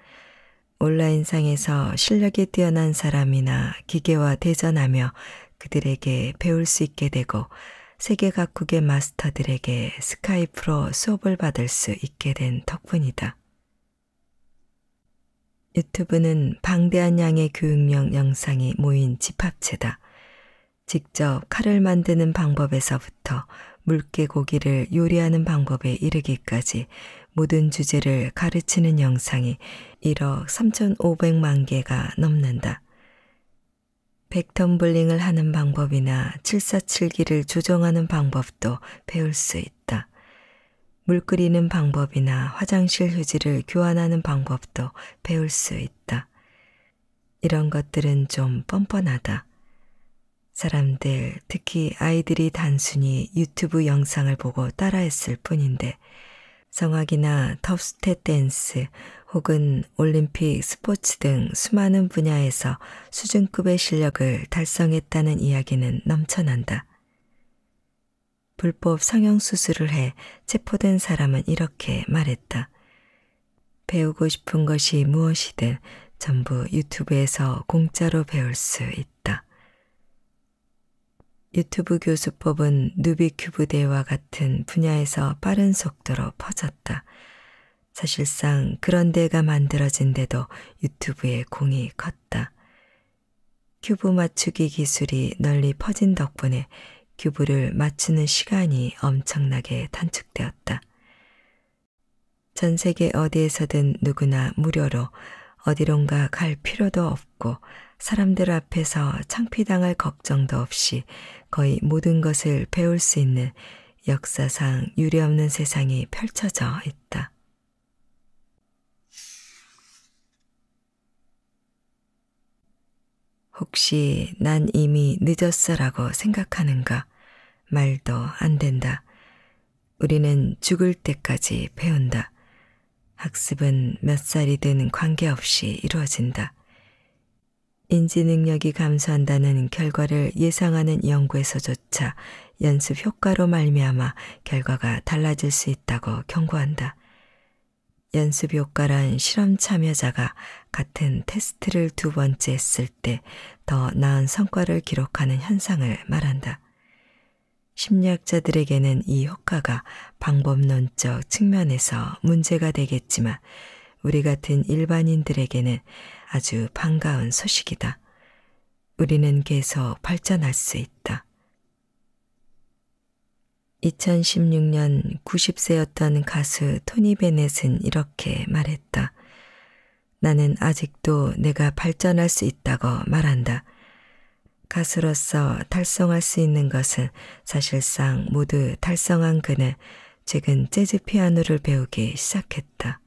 Speaker 1: 온라인상에서 실력이 뛰어난 사람이나 기계와 대전하며 그들에게 배울 수 있게 되고 세계 각국의 마스터들에게 스카이프로 수업을 받을 수 있게 된 덕분이다. 유튜브는 방대한 양의 교육용 영상이 모인 집합체다. 직접 칼을 만드는 방법에서부터 물개고기를 요리하는 방법에 이르기까지 모든 주제를 가르치는 영상이 1억 3,500만 개가 넘는다. 백텀블링을 하는 방법이나 747기를 조정하는 방법도 배울 수 있다. 물 끓이는 방법이나 화장실 휴지를 교환하는 방법도 배울 수 있다. 이런 것들은 좀 뻔뻔하다. 사람들, 특히 아이들이 단순히 유튜브 영상을 보고 따라했을 뿐인데 성악이나 톱스텝 댄스 혹은 올림픽 스포츠 등 수많은 분야에서 수준급의 실력을 달성했다는 이야기는 넘쳐난다. 불법 성형수술을 해 체포된 사람은 이렇게 말했다. 배우고 싶은 것이 무엇이든 전부 유튜브에서 공짜로 배울 수 있다. 유튜브 교수법은 누비큐브 대회와 같은 분야에서 빠른 속도로 퍼졌다. 사실상 그런 데가 만들어진데도 유튜브의 공이 컸다. 큐브 맞추기 기술이 널리 퍼진 덕분에 큐브를 맞추는 시간이 엄청나게 단축되었다. 전 세계 어디에서든 누구나 무료로 어디론가 갈 필요도 없고 사람들 앞에서 창피당할 걱정도 없이 거의 모든 것을 배울 수 있는 역사상 유례없는 세상이 펼쳐져 있다. 혹시 난 이미 늦었어라고 생각하는가? 말도 안 된다. 우리는 죽을 때까지 배운다. 학습은 몇 살이든 관계없이 이루어진다. 인지 능력이 감소한다는 결과를 예상하는 연구에서조차 연습 효과로 말미암아 결과가 달라질 수 있다고 경고한다. 연습 효과란 실험 참여자가 같은 테스트를 2번째 했을 때 더 나은 성과를 기록하는 현상을 말한다. 심리학자들에게는 이 효과가 방법론적 측면에서 문제가 되겠지만 우리 같은 일반인들에게는 아주 반가운 소식이다. 우리는 계속 발전할 수 있다. 2016년 90세였던 가수 토니 베넷은 이렇게 말했다. 나는 아직도 내가 발전할 수 있다고 말한다. 가수로서 달성할 수 있는 것은 사실상 모두 달성한 그는 최근 재즈 피아노를 배우기 시작했다.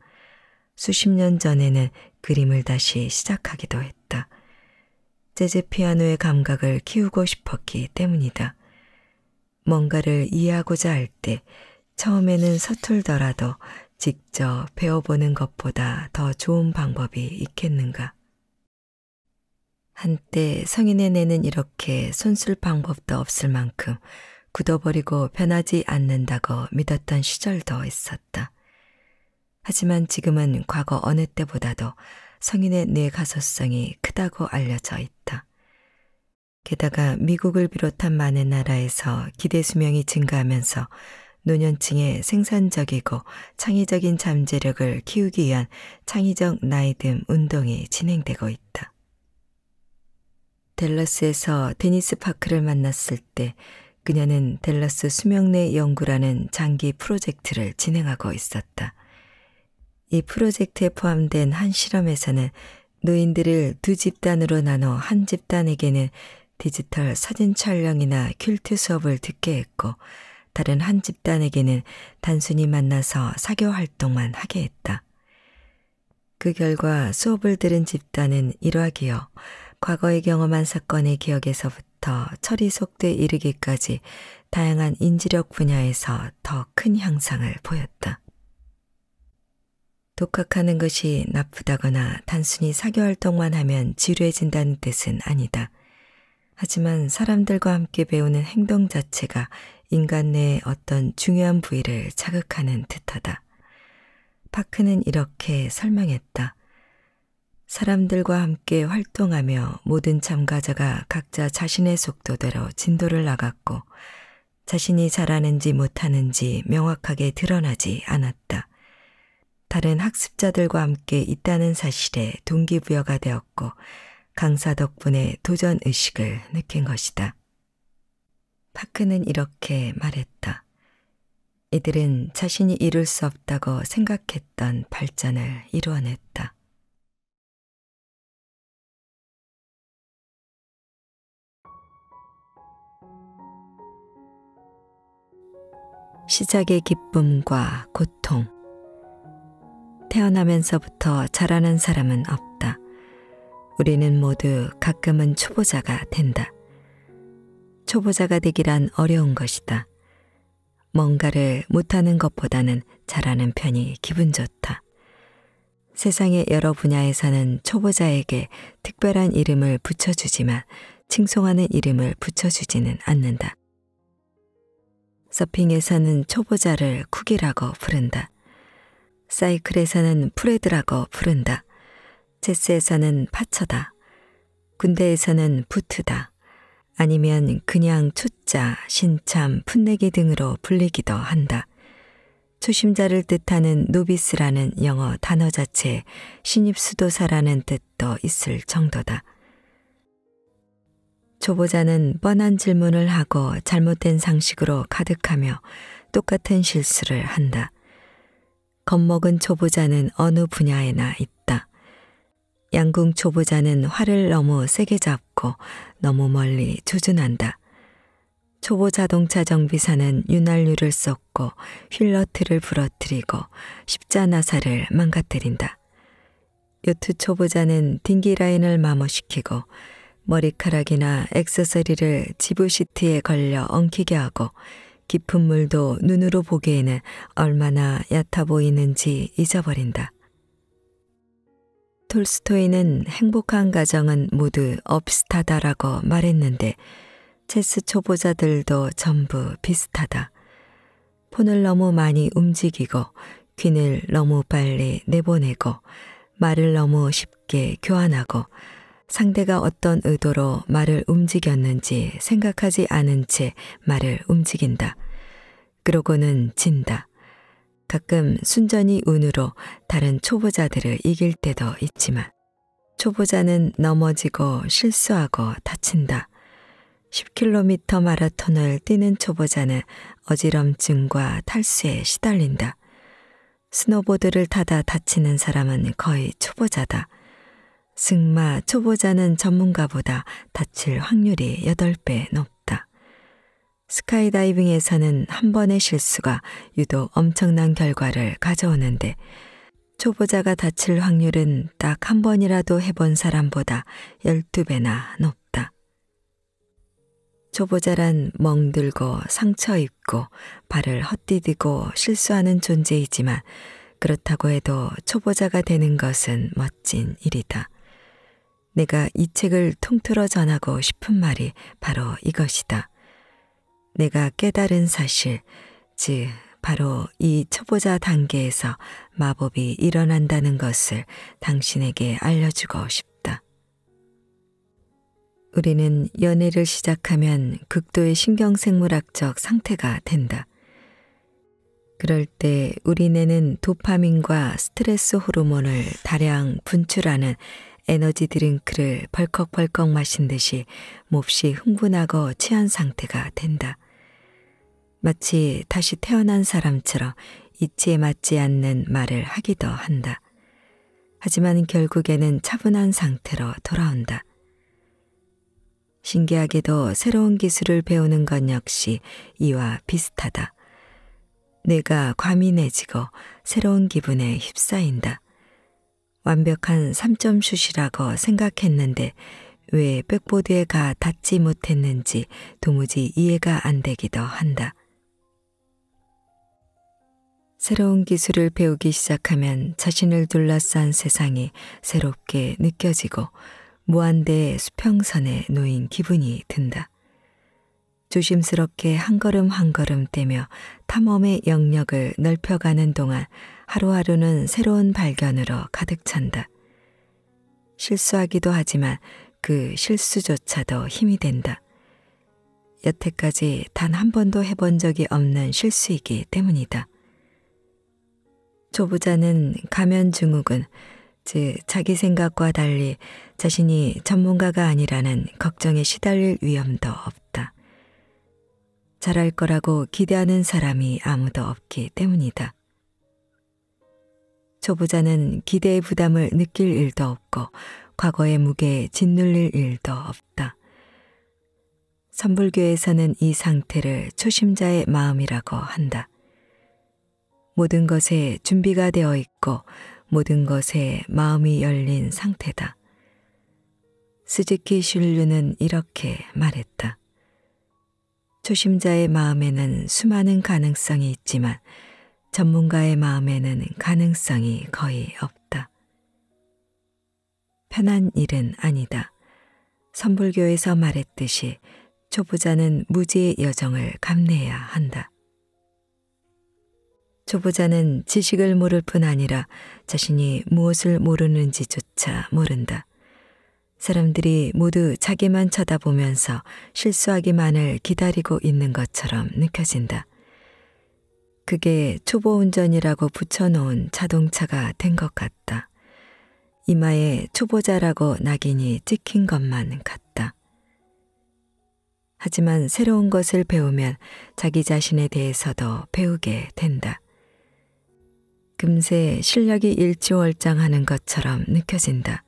Speaker 1: 수십 년 전에는 그림을 다시 시작하기도 했다. 재즈 피아노의 감각을 키우고 싶었기 때문이다. 뭔가를 이해하고자 할 때 처음에는 서툴더라도 직접 배워보는 것보다 더 좋은 방법이 있겠는가? 한때 성인의 뇌는 이렇게 손쓸 방법도 없을 만큼 굳어버리고 변하지 않는다고 믿었던 시절도 있었다. 하지만 지금은 과거 어느 때보다도 성인의 뇌 가소성이 크다고 알려져 있다. 게다가 미국을 비롯한 많은 나라에서 기대 수명이 증가하면서 노년층의 생산적이고 창의적인 잠재력을 키우기 위한 창의적 나이듦 운동이 진행되고 있다. 댈러스에서 데니스 파크를 만났을 때 그녀는 댈러스 수명내 연구라는 장기 프로젝트를 진행하고 있었다. 이 프로젝트에 포함된 한 실험에서는 노인들을 2집단으로 나눠 한 집단에게는 디지털 사진 촬영이나 퀼트 수업을 듣게 했고 다른 한 집단에게는 단순히 만나서 사교 활동만 하게 했다. 그 결과 수업을 들은 집단은 일화기여 과거에 경험한 사건의 기억에서부터 처리 속도에 이르기까지 다양한 인지력 분야에서 더 큰 향상을 보였다. 독학하는 것이 나쁘다거나 단순히 사교 활동만 하면 지루해진다는 뜻은 아니다. 하지만 사람들과 함께 배우는 행동 자체가 인간 내의 어떤 중요한 부위를 자극하는 듯하다. 파크는 이렇게 설명했다. 사람들과 함께 활동하며 모든 참가자가 각자 자신의 속도대로 진도를 나갔고 자신이 잘하는지 못하는지 명확하게 드러나지 않았다. 다른 학습자들과 함께 있다는 사실에 동기부여가 되었고 강사 덕분에 도전 의식을 느낀 것이다. 파크는 이렇게 말했다. 이들은 자신이 이룰 수 없다고 생각했던 발전을 이루어냈다. 시작의 기쁨과 고통. 태어나면서부터 잘하는 사람은 없다. 우리는 모두 가끔은 초보자가 된다. 초보자가 되기란 어려운 것이다. 뭔가를 못하는 것보다는 잘하는 편이 기분 좋다. 세상의 여러 분야에서는 초보자에게 특별한 이름을 붙여주지만 칭송하는 이름을 붙여주지는 않는다. 서핑에서는 초보자를 쿡이라고 부른다. 사이클에서는 프레드라고 부른다. 체스에서는 파처다. 군대에서는 부트다. 아니면 그냥 초짜, 신참, 풋내기 등으로 불리기도 한다. 초심자를 뜻하는 노비스라는 영어 단어 자체에 신입수도사라는 뜻도 있을 정도다. 초보자는 뻔한 질문을 하고 잘못된 상식으로 가득하며 똑같은 실수를 한다. 겁먹은 초보자는 어느 분야에나 있다. 양궁 초보자는 활을 너무 세게 잡고 너무 멀리 조준한다. 초보 자동차 정비사는 윤활유를 쏟고 휠너트를 부러뜨리고 십자나사를 망가뜨린다. 요트 초보자는 딩기 라인을 마모시키고 머리카락이나 액세서리를 지브 시트에 걸려 엉키게 하고 깊은 물도 눈으로 보기에는 얼마나 얕아 보이는지 잊어버린다. 톨스토이는 행복한 가정은 모두 업스타다라고 말했는데 체스 초보자들도 전부 비슷하다. 폰을 너무 많이 움직이고 귀를 너무 빨리 내보내고 말을 너무 쉽게 교환하고 상대가 어떤 의도로 말을 움직였는지 생각하지 않은 채 말을 움직인다. 그러고는 진다. 가끔 순전히 운으로 다른 초보자들을 이길 때도 있지만 초보자는 넘어지고 실수하고 다친다. 10km 마라톤을 뛰는 초보자는 어지럼증과 탈수에 시달린다. 스노보드를 타다 다치는 사람은 거의 초보자다. 승마 초보자는 전문가보다 다칠 확률이 8배 높다. 스카이다이빙에서는 한 번의 실수가 유독 엄청난 결과를 가져오는데 초보자가 다칠 확률은 딱 한 번이라도 해본 사람보다 12배나 높다. 초보자란 멍들고 상처 입고 발을 헛디디고 실수하는 존재이지만 그렇다고 해도 초보자가 되는 것은 멋진 일이다. 내가 이 책을 통틀어 전하고 싶은 말이 바로 이것이다. 내가 깨달은 사실, 즉 바로 이 초보자 단계에서 마법이 일어난다는 것을 당신에게 알려주고 싶다. 우리는 연애를 시작하면 극도의 신경생물학적 상태가 된다. 그럴 때 우리 뇌는 도파민과 스트레스 호르몬을 다량 분출하는 에너지 드링크를 벌컥벌컥 마신 듯이 몹시 흥분하고 취한 상태가 된다. 마치 다시 태어난 사람처럼 이치에 맞지 않는 말을 하기도 한다. 하지만 결국에는 차분한 상태로 돌아온다. 신기하게도 새로운 기술을 배우는 것 역시 이와 비슷하다. 뇌가 과민해지고 새로운 기분에 휩싸인다. 완벽한 3점 슛이라고 생각했는데 왜 백보드에 가 닿지 못했는지 도무지 이해가 안 되기도 한다. 새로운 기술을 배우기 시작하면 자신을 둘러싼 세상이 새롭게 느껴지고 무한대의 수평선에 놓인 기분이 든다. 조심스럽게 한 걸음 한 걸음 떼며 탐험의 영역을 넓혀가는 동안 하루하루는 새로운 발견으로 가득 찬다. 실수하기도 하지만 그 실수조차도 힘이 된다. 여태까지 단 한 번도 해본 적이 없는 실수이기 때문이다. 초보자는 가면증후군, 즉 자기 생각과 달리 자신이 전문가가 아니라는 걱정에 시달릴 위험도 없다. 잘할 거라고 기대하는 사람이 아무도 없기 때문이다. 초보자는 기대의 부담을 느낄 일도 없고 과거의 무게에 짓눌릴 일도 없다. 선불교에서는 이 상태를 초심자의 마음이라고 한다. 모든 것에 준비가 되어 있고 모든 것에 마음이 열린 상태다. 스즈키 슐류는 이렇게 말했다. 초심자의 마음에는 수많은 가능성이 있지만 전문가의 마음에는 가능성이 거의 없다. 편한 일은 아니다. 선불교에서 말했듯이 초보자는 무지의 여정을 감내해야 한다. 초보자는 지식을 모를 뿐 아니라 자신이 무엇을 모르는지조차 모른다. 사람들이 모두 자기만 쳐다보면서 실수하기만을 기다리고 있는 것처럼 느껴진다. 그게 초보 운전이라고 붙여놓은 자동차가 된 것 같다. 이마에 초보자라고 낙인이 찍힌 것만 같다. 하지만 새로운 것을 배우면 자기 자신에 대해서도 배우게 된다. 금세 실력이 일취월장하는 것처럼 느껴진다.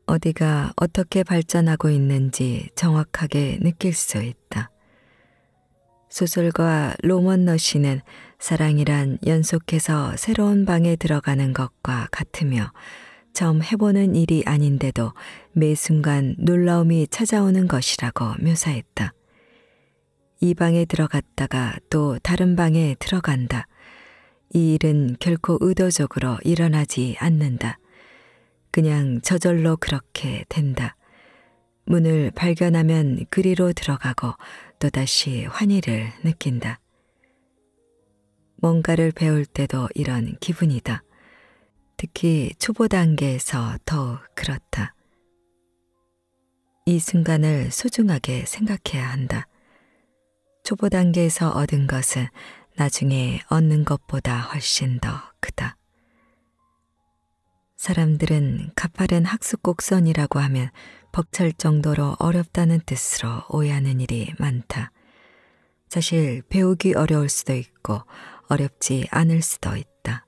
Speaker 1: 어디가 어떻게 발전하고 있는지 정확하게 느낄 수 있다. 소설가 로먼 러시는 사랑이란 연속해서 새로운 방에 들어가는 것과 같으며 처음 해보는 일이 아닌데도 매 순간 놀라움이 찾아오는 것이라고 묘사했다. 이 방에 들어갔다가 또 다른 방에 들어간다. 이 일은 결코 의도적으로 일어나지 않는다. 그냥 저절로 그렇게 된다. 문을 발견하면 그리로 들어가고 또다시 환희를 느낀다. 뭔가를 배울 때도 이런 기분이다. 특히 초보 단계에서 더욱 그렇다. 이 순간을 소중하게 생각해야 한다. 초보 단계에서 얻은 것은 나중에 얻는 것보다 훨씬 더 크다. 사람들은 가파른 학습 곡선이라고 하면 벅찰 정도로 어렵다는 뜻으로 오해하는 일이 많다. 사실 배우기 어려울 수도 있고 어렵지 않을 수도 있다.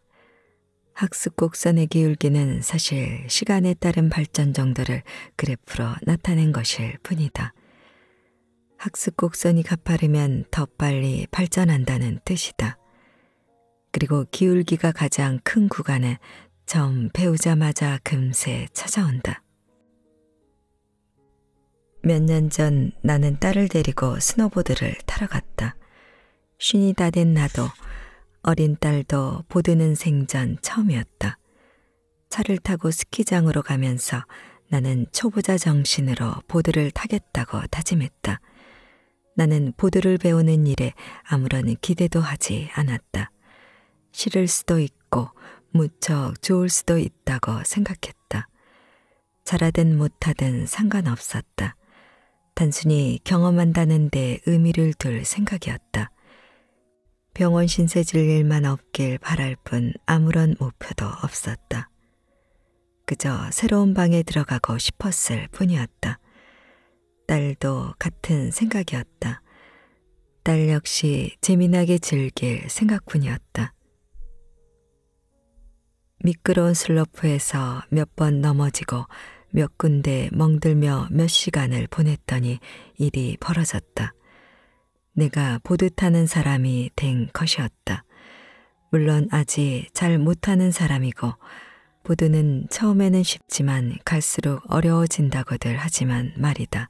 Speaker 1: 학습 곡선의 기울기는 사실 시간에 따른 발전 정도를 그래프로 나타낸 것일 뿐이다. 학습 곡선이 가파르면 더 빨리 발전한다는 뜻이다. 그리고 기울기가 가장 큰 구간은 처음 배우자마자 금세 찾아온다. 몇 년 전 나는 딸을 데리고 스노보드를 타러 갔다. 쉰이 다 된 나도 어린 딸도 보드는 생전 처음이었다. 차를 타고 스키장으로 가면서 나는 초보자 정신으로 보드를 타겠다고 다짐했다. 나는 보드를 배우는 일에 아무런 기대도 하지 않았다. 싫을 수도 있고 무척 좋을 수도 있다고 생각했다. 잘하든 못하든 상관없었다. 단순히 경험한다는 데 의미를 둘 생각이었다. 병원 신세 질 일만 없길 바랄 뿐 아무런 목표도 없었다. 그저 새로운 방에 들어가고 싶었을 뿐이었다. 딸도 같은 생각이었다. 딸 역시 재미나게 즐길 생각뿐이었다. 미끄러운 슬로프에서 몇 번 넘어지고 몇 군데 멍들며 몇 시간을 보냈더니 일이 벌어졌다. 내가 보드 타는 사람이 된 것이었다. 물론 아직 잘 못하는 사람이고 보드는 처음에는 쉽지만 갈수록 어려워진다고들 하지만 말이다.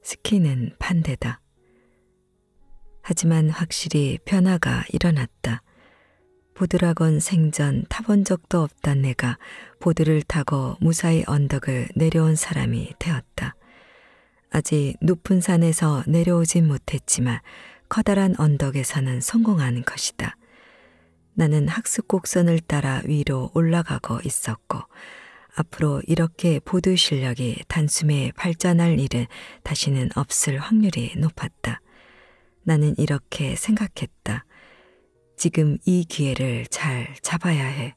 Speaker 1: 스키는 반대다. 하지만 확실히 변화가 일어났다. 보드락원 생전 타본 적도 없던 내가 보드를 타고 무사히 언덕을 내려온 사람이 되었다. 아직 높은 산에서 내려오진 못했지만 커다란 언덕에서는 성공한 것이다. 나는 학습 곡선을 따라 위로 올라가고 있었고 앞으로 이렇게 보드 실력이 단숨에 발전할 일은 다시는 없을 확률이 높았다. 나는 이렇게 생각했다. 지금 이 기회를 잘 잡아야 해.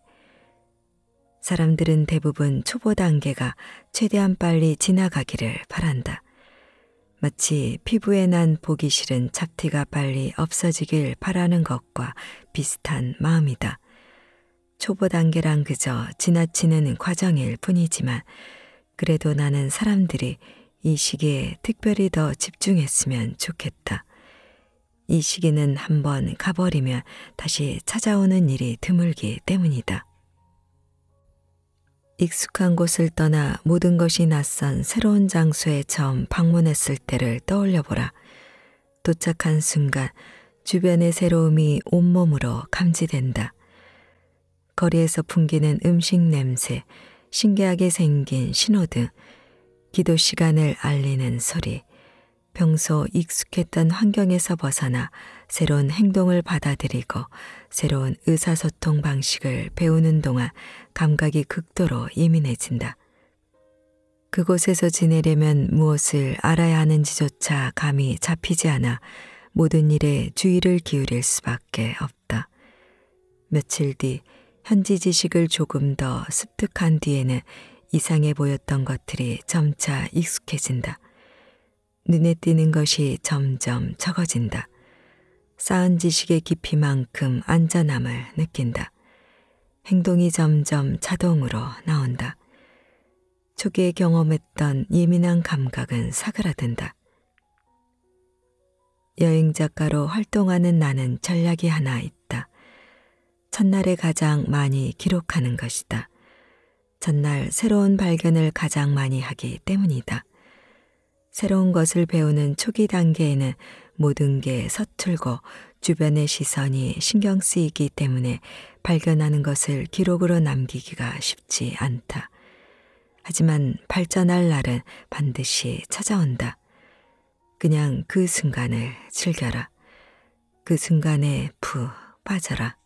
Speaker 1: 사람들은 대부분 초보 단계가 최대한 빨리 지나가기를 바란다. 마치 피부에 난 보기 싫은 잡티가 빨리 없어지길 바라는 것과 비슷한 마음이다. 초보 단계란 그저 지나치는 과정일 뿐이지만 그래도 나는 사람들이 이 시기에 특별히 더 집중했으면 좋겠다. 이 시기는 한번 가버리면 다시 찾아오는 일이 드물기 때문이다. 익숙한 곳을 떠나 모든 것이 낯선 새로운 장소에 처음 방문했을 때를 떠올려보라. 도착한 순간 주변의 새로움이 온몸으로 감지된다. 거리에서 풍기는 음식 냄새, 신기하게 생긴 신호등, 기도 시간을 알리는 소리, 평소 익숙했던 환경에서 벗어나 새로운 행동을 받아들이고 새로운 의사소통 방식을 배우는 동안 감각이 극도로 예민해진다. 그곳에서 지내려면 무엇을 알아야 하는지조차 감이 잡히지 않아 모든 일에 주의를 기울일 수밖에 없다. 며칠 뒤 현지 지식을 조금 더 습득한 뒤에는 이상해 보였던 것들이 점차 익숙해진다. 눈에 띄는 것이 점점 적어진다. 쌓은 지식의 깊이만큼 안전함을 느낀다. 행동이 점점 자동으로 나온다. 초기에 경험했던 예민한 감각은 사그라든다. 여행 작가로 활동하는 나는 전략이 하나 있다. 첫날에 가장 많이 기록하는 것이다. 첫날 새로운 발견을 가장 많이 하기 때문이다. 새로운 것을 배우는 초기 단계에는 모든 게 서툴고 주변의 시선이 신경 쓰이기 때문에 발견하는 것을 기록으로 남기기가 쉽지 않다. 하지만 발전할 날은 반드시 찾아온다. 그냥 그 순간을 즐겨라. 그 순간에 푹 빠져라.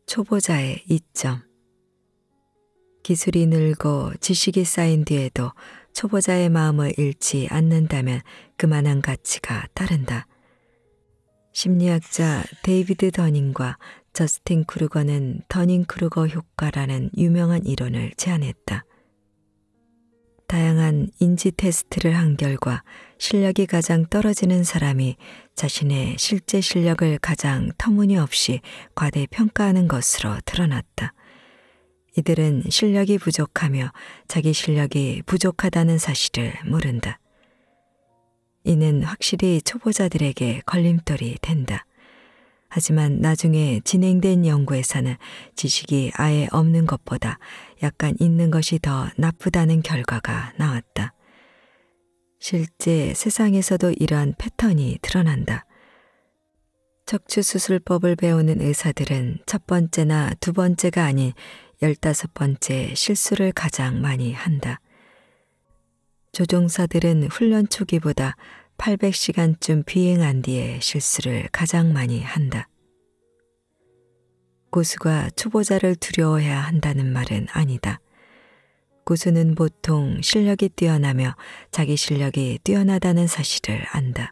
Speaker 1: 초보자의 이점. 기술이 늘고 지식이 쌓인 뒤에도 초보자의 마음을 잃지 않는다면 그만한 가치가 따른다. 심리학자 데이비드 더닝과 저스틴 크루거는 더닝-크루거 효과라는 유명한 이론을 제안했다. 다양한 인지 테스트를 한 결과 실력이 가장 떨어지는 사람이 자신의 실제 실력을 가장 터무니없이 과대평가하는 것으로 드러났다. 이들은 실력이 부족하며 자기 실력이 부족하다는 사실을 모른다. 이는 확실히 초보자들에게 걸림돌이 된다. 하지만 나중에 진행된 연구에서는 지식이 아예 없는 것보다 약간 있는 것이 더 나쁘다는 결과가 나왔다. 실제 세상에서도 이러한 패턴이 드러난다. 척추수술법을 배우는 의사들은 첫 번째나 두 번째가 아닌 15번째 실수를 가장 많이 한다. 조종사들은 훈련 초기보다 800시간쯤 비행한 뒤에 실수를 가장 많이 한다. 고수가 초보자를 두려워해야 한다는 말은 아니다. 고수는 보통 실력이 뛰어나며 자기 실력이 뛰어나다는 사실을 안다.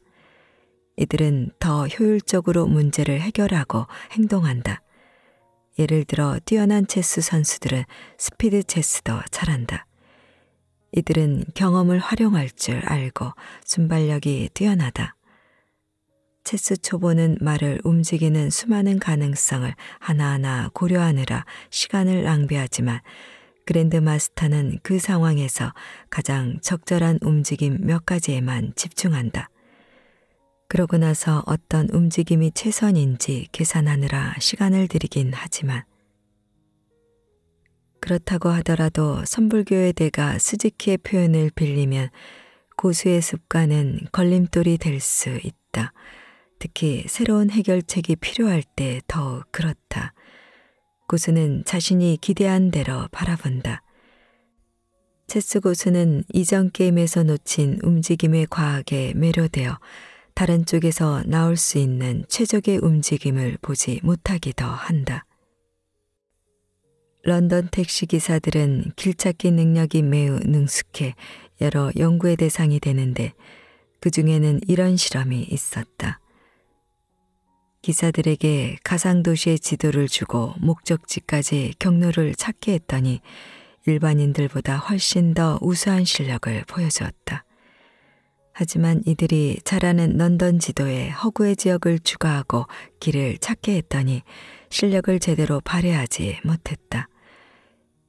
Speaker 1: 이들은 더 효율적으로 문제를 해결하고 행동한다. 예를 들어 뛰어난 체스 선수들은 스피드 체스도 잘한다. 이들은 경험을 활용할 줄 알고 순발력이 뛰어나다. 체스 초보는 말을 움직이는 수많은 가능성을 하나하나 고려하느라 시간을 낭비하지만 그랜드마스터는 그 상황에서 가장 적절한 움직임 몇 가지에만 집중한다. 그러고 나서 어떤 움직임이 최선인지 계산하느라 시간을 들이긴 하지만 그렇다고 하더라도 선불교의 대가 스즈키의 표현을 빌리면 고수의 습관은 걸림돌이 될 수 있다. 특히 새로운 해결책이 필요할 때 더욱 그렇다. 고수는 자신이 기대한 대로 바라본다. 체스 고수는 이전 게임에서 놓친 움직임의 과학에 매료되어 다른 쪽에서 나올 수 있는 최적의 움직임을 보지 못하기도 한다. 런던 택시기사들은 길찾기 능력이 매우 능숙해 여러 연구의 대상이 되는데 그 중에는 이런 실험이 있었다. 기사들에게 가상도시의 지도를 주고 목적지까지 경로를 찾게 했더니 일반인들보다 훨씬 더 우수한 실력을 보여주었다. 하지만 이들이 잘 아는 런던 지도에 허구의 지역을 추가하고 길을 찾게 했더니 실력을 제대로 발휘하지 못했다.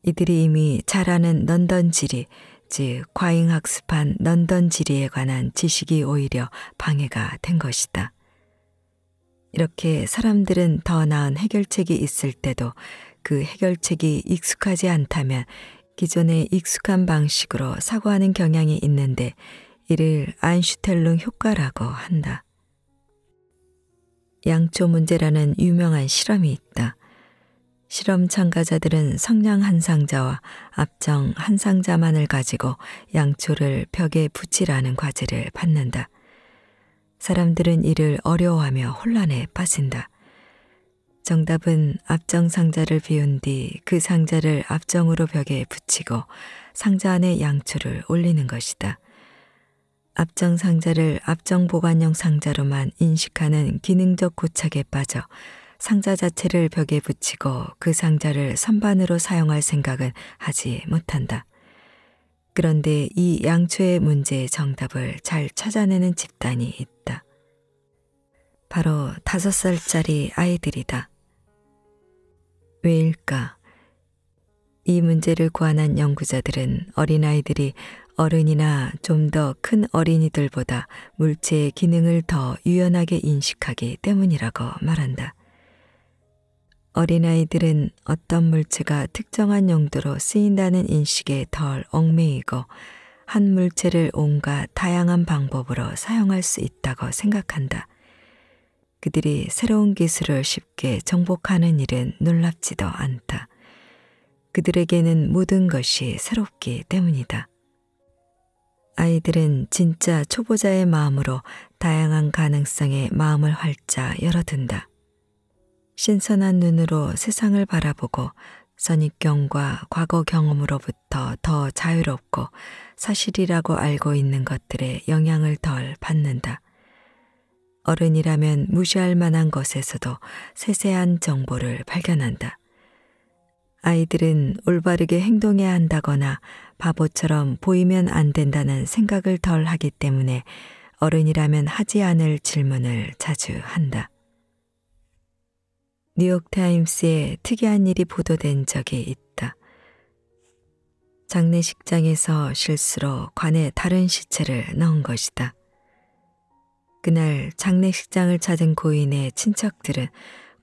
Speaker 1: 이들이 이미 잘 아는 런던 지리, 즉 과잉학습한 런던 지리에 관한 지식이 오히려 방해가 된 것이다. 이렇게 사람들은 더 나은 해결책이 있을 때도 그 해결책이 익숙하지 않다면 기존의 익숙한 방식으로 사고하는 경향이 있는데 이를 아인슈텔룽 효과라고 한다. 양초 문제라는 유명한 실험이 있다. 실험 참가자들은 성냥 한 상자와 앞정 한 상자만을 가지고 양초를 벽에 붙이라는 과제를 받는다. 사람들은 이를 어려워하며 혼란에 빠진다. 정답은 앞정 상자를 비운 뒤 그 상자를 앞정으로 벽에 붙이고 상자 안에 양초를 올리는 것이다. 앞정 상자를 앞정 보관용 상자로만 인식하는 기능적 고착에 빠져 상자 자체를 벽에 붙이고 그 상자를 선반으로 사용할 생각은 하지 못한다. 그런데 이 양초의 문제의 정답을 잘 찾아내는 집단이 있다. 바로 5살짜리 아이들이다. 왜일까? 이 문제를 고안한 연구자들은 어린아이들이 어른이나 좀 더 큰 어린이들보다 물체의 기능을 더 유연하게 인식하기 때문이라고 말한다. 어린아이들은 어떤 물체가 특정한 용도로 쓰인다는 인식에 덜 얽매이고 한 물체를 온갖 다양한 방법으로 사용할 수 있다고 생각한다. 그들이 새로운 기술을 쉽게 정복하는 일은 놀랍지도 않다. 그들에게는 모든 것이 새롭기 때문이다. 아이들은 진짜 초보자의 마음으로 다양한 가능성에 마음을 활짝 열어둔다. 신선한 눈으로 세상을 바라보고 선입견과 과거 경험으로부터 더 자유롭고 사실이라고 알고 있는 것들에 영향을 덜 받는다. 어른이라면 무시할 만한 것에서도 세세한 정보를 발견한다. 아이들은 올바르게 행동해야 한다거나 바보처럼 보이면 안 된다는 생각을 덜 하기 때문에 어른이라면 하지 않을 질문을 자주 한다. 뉴욕타임스에 특이한 일이 보도된 적이 있다. 장례식장에서 실수로 관에 다른 시체를 넣은 것이다. 그날 장례식장을 찾은 고인의 친척들은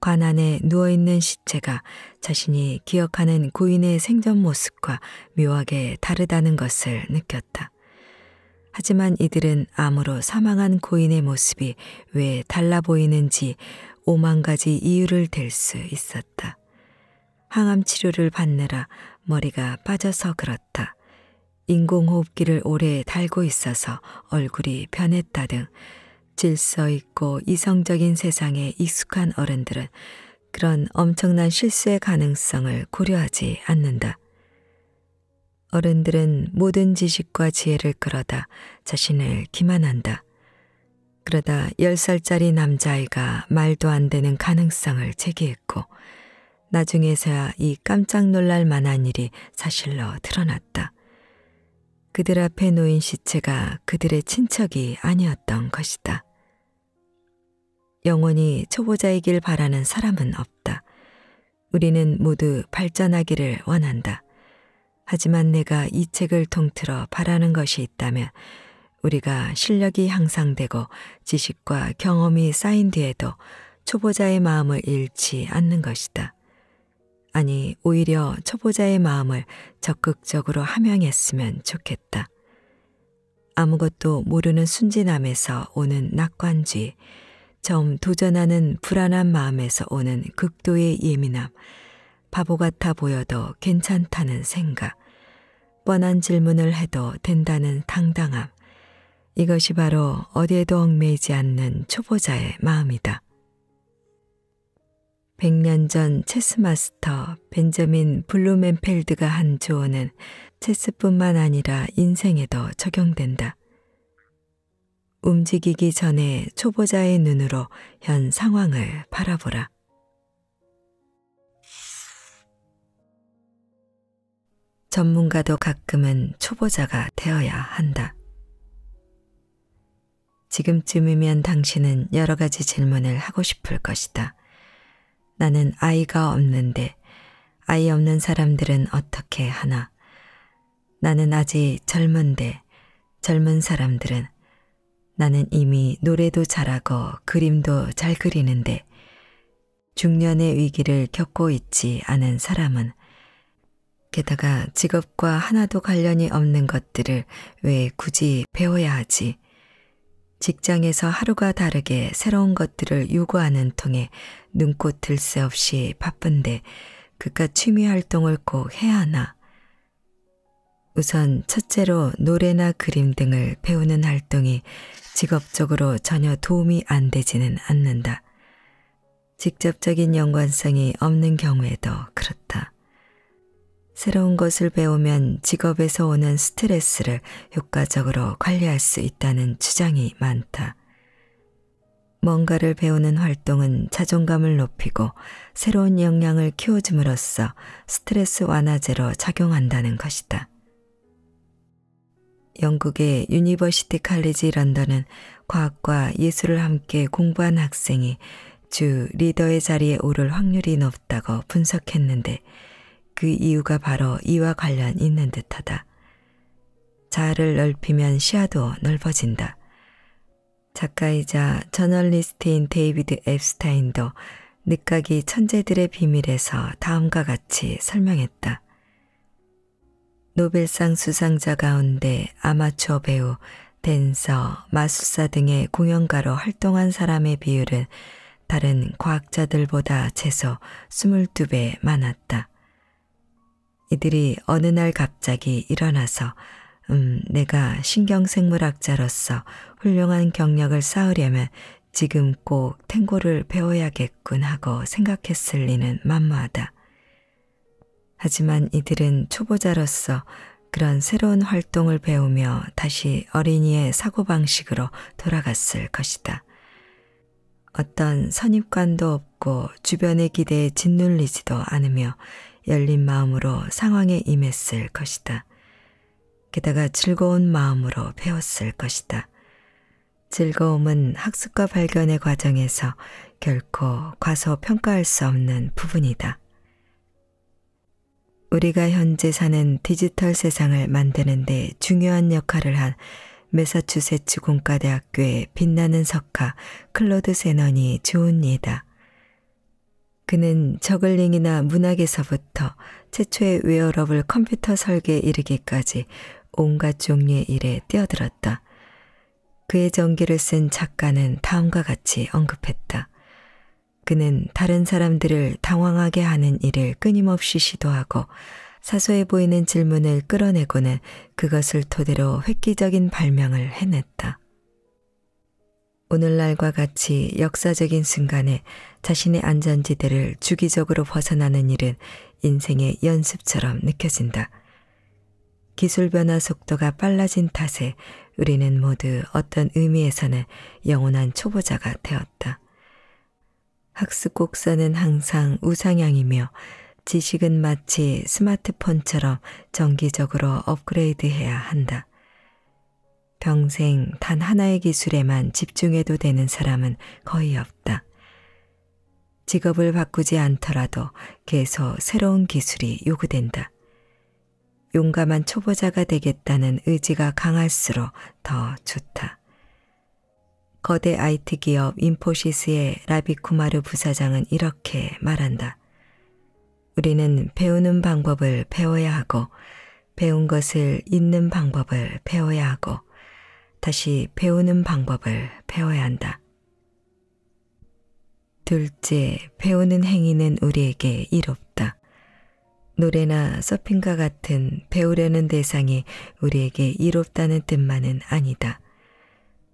Speaker 1: 관 안에 누워있는 시체가 자신이 기억하는 고인의 생전 모습과 묘하게 다르다는 것을 느꼈다. 하지만 이들은 암으로 사망한 고인의 모습이 왜 달라 보이는지 5만 가지 이유를 댈 수 있었다. 항암 치료를 받느라 머리가 빠져서 그렇다. 인공호흡기를 오래 달고 있어서 얼굴이 변했다 등 질서 있고 이성적인 세상에 익숙한 어른들은 그런 엄청난 실수의 가능성을 고려하지 않는다. 어른들은 모든 지식과 지혜를 끌어다 자신을 기만한다. 그러다 10살짜리 남자아이가 말도 안 되는 가능성을 제기했고 나중에서야 이 깜짝 놀랄 만한 일이 사실로 드러났다. 그들 앞에 놓인 시체가 그들의 친척이 아니었던 것이다. 영원히 초보자이길 바라는 사람은 없다. 우리는 모두 발전하기를 원한다. 하지만 내가 이 책을 통틀어 바라는 것이 있다면 우리가 실력이 향상되고 지식과 경험이 쌓인 뒤에도 초보자의 마음을 잃지 않는 것이다. 아니, 오히려 초보자의 마음을 적극적으로 함양했으면 좋겠다. 아무것도 모르는 순진함에서 오는 낙관주의, 처음 도전하는 불안한 마음에서 오는 극도의 예민함, 바보 같아 보여도 괜찮다는 생각, 뻔한 질문을 해도 된다는 당당함, 이것이 바로 어디에도 얽매이지 않는 초보자의 마음이다. 100년 전 체스 마스터 벤저민 블루멘펠드가 한 조언은 체스뿐만 아니라 인생에도 적용된다. 움직이기 전에 초보자의 눈으로 현 상황을 바라보라. 전문가도 가끔은 초보자가 되어야 한다. 지금쯤이면 당신은 여러 가지 질문을 하고 싶을 것이다. 나는 아이가 없는데 아이 없는 사람들은 어떻게 하나? 나는 아직 젊은데 젊은 사람들은, 나는 이미 노래도 잘하고 그림도 잘 그리는데 중년의 위기를 겪고 있지 않은 사람은, 게다가 직업과 하나도 관련이 없는 것들을 왜 굳이 배워야 하지? 직장에서 하루가 다르게 새로운 것들을 요구하는 통에 눈꽃 들 새 없이 바쁜데 그깟 취미 활동을 꼭 해야 하나? 우선 첫째로 노래나 그림 등을 배우는 활동이 직업적으로 전혀 도움이 안 되지는 않는다. 직접적인 연관성이 없는 경우에도 그렇다. 새로운 것을 배우면 직업에서 오는 스트레스를 효과적으로 관리할 수 있다는 주장이 많다. 뭔가를 배우는 활동은 자존감을 높이고 새로운 역량을 키워줌으로써 스트레스 완화제로 작용한다는 것이다. 영국의 유니버시티 칼리지 런던은 과학과 예술을 함께 공부한 학생이 주 리더의 자리에 오를 확률이 높다고 분석했는데 그 이유가 바로 이와 관련 있는 듯하다. 자아를 넓히면 시야도 넓어진다. 작가이자 저널리스트인 데이비드 앱스타인도 늦가기 천재들의 비밀에서 다음과 같이 설명했다. 노벨상 수상자 가운데 아마추어 배우, 댄서, 마술사 등의 공연가로 활동한 사람의 비율은 다른 과학자들보다 최소 22배 많았다. 이들이 어느 날 갑자기 일어나서 내가 신경생물학자로서 훌륭한 경력을 쌓으려면 지금 꼭 탱고를 배워야겠군 하고 생각했을 리는 만무하다. 하지만 이들은 초보자로서 그런 새로운 활동을 배우며 다시 어린이의 사고방식으로 돌아갔을 것이다. 어떤 선입관도 없고 주변의 기대에 짓눌리지도 않으며 열린 마음으로 상황에 임했을 것이다. 게다가 즐거운 마음으로 배웠을 것이다. 즐거움은 학습과 발견의 과정에서 결코 과소평가할 수 없는 부분이다. 우리가 현재 사는 디지털 세상을 만드는 데 중요한 역할을 한 매사추세츠 공과대학교의 빛나는 석가 클로드 세넌이 좋은 예다. 그는 저글링이나 문학에서부터 최초의 웨어러블 컴퓨터 설계에 이르기까지 온갖 종류의 일에 뛰어들었다. 그의 전기를 쓴 작가는 다음과 같이 언급했다. 그는 다른 사람들을 당황하게 하는 일을 끊임없이 시도하고 사소해 보이는 질문을 끌어내고는 그것을 토대로 획기적인 발명을 해냈다. 오늘날과 같이 역사적인 순간에 자신의 안전지대를 주기적으로 벗어나는 일은 인생의 연습처럼 느껴진다. 기술 변화 속도가 빨라진 탓에 우리는 모두 어떤 의미에서는 영원한 초보자가 되었다. 학습 곡선은 항상 우상향이며 지식은 마치 스마트폰처럼 정기적으로 업그레이드해야 한다. 평생 단 하나의 기술에만 집중해도 되는 사람은 거의 없다. 직업을 바꾸지 않더라도 계속 새로운 기술이 요구된다. 용감한 초보자가 되겠다는 의지가 강할수록 더 좋다. 거대 IT 기업 인포시스의 라비쿠마르 부사장은 이렇게 말한다. 우리는 배우는 방법을 배워야 하고 배운 것을 잊는 방법을 배워야 하고 다시 배우는 방법을 배워야 한다. 둘째, 배우는 행위는 우리에게 이롭다. 노래나 서핑과 같은 배우려는 대상이 우리에게 이롭다는 뜻만은 아니다.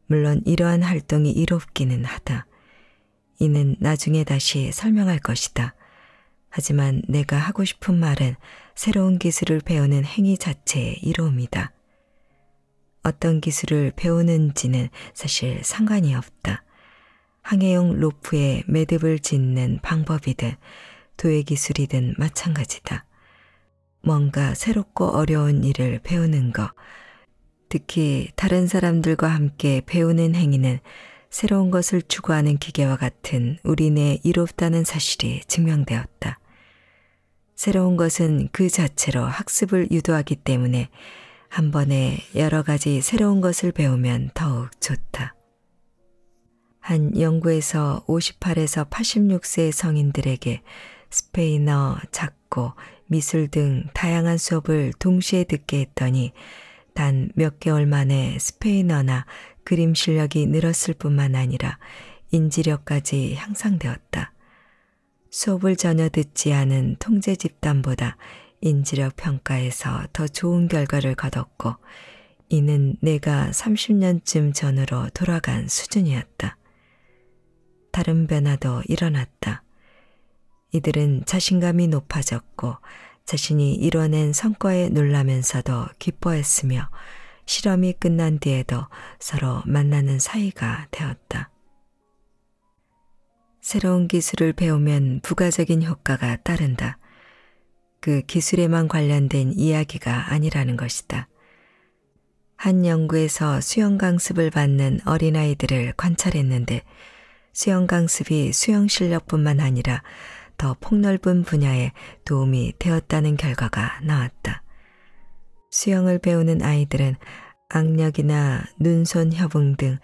Speaker 1: 물론 이러한 활동이 이롭기는 하다. 이는 나중에 다시 설명할 것이다. 하지만 내가 하고 싶은 말은 새로운 기술을 배우는 행위 자체의 이로움이다. 어떤 기술을 배우는지는 사실 상관이 없다. 항해용 로프에 매듭을 짓는 방법이든 도예 기술이든 마찬가지다. 뭔가 새롭고 어려운 일을 배우는 것, 특히 다른 사람들과 함께 배우는 행위는 새로운 것을 추구하는 기계와 같은 우리네 이롭다는 사실이 증명되었다. 새로운 것은 그 자체로 학습을 유도하기 때문에 한 번에 여러 가지 새로운 것을 배우면 더욱 좋다. 한 연구에서 58에서 86세의 성인들에게 스페인어, 작고, 미술 등 다양한 수업을 동시에 듣게 했더니 단 몇 개월 만에 스페인어나 그림 실력이 늘었을 뿐만 아니라 인지력까지 향상되었다. 수업을 전혀 듣지 않은 통제 집단보다 인지력 평가에서 더 좋은 결과를 거뒀고 이는 내가 30년쯤 전으로 돌아간 수준이었다. 다른 변화도 일어났다. 이들은 자신감이 높아졌고 자신이 이뤄낸 성과에 놀라면서도 기뻐했으며 실험이 끝난 뒤에도 서로 만나는 사이가 되었다. 새로운 기술을 배우면 부가적인 효과가 따른다. 그 기술에만 관련된 이야기가 아니라는 것이다. 한 연구에서 수영 강습을 받는 어린아이들을 관찰했는데 수영 강습이 수영 실력뿐만 아니라 더 폭넓은 분야에 도움이 되었다는 결과가 나왔다. 수영을 배우는 아이들은 악력이나 눈, 손, 협응 등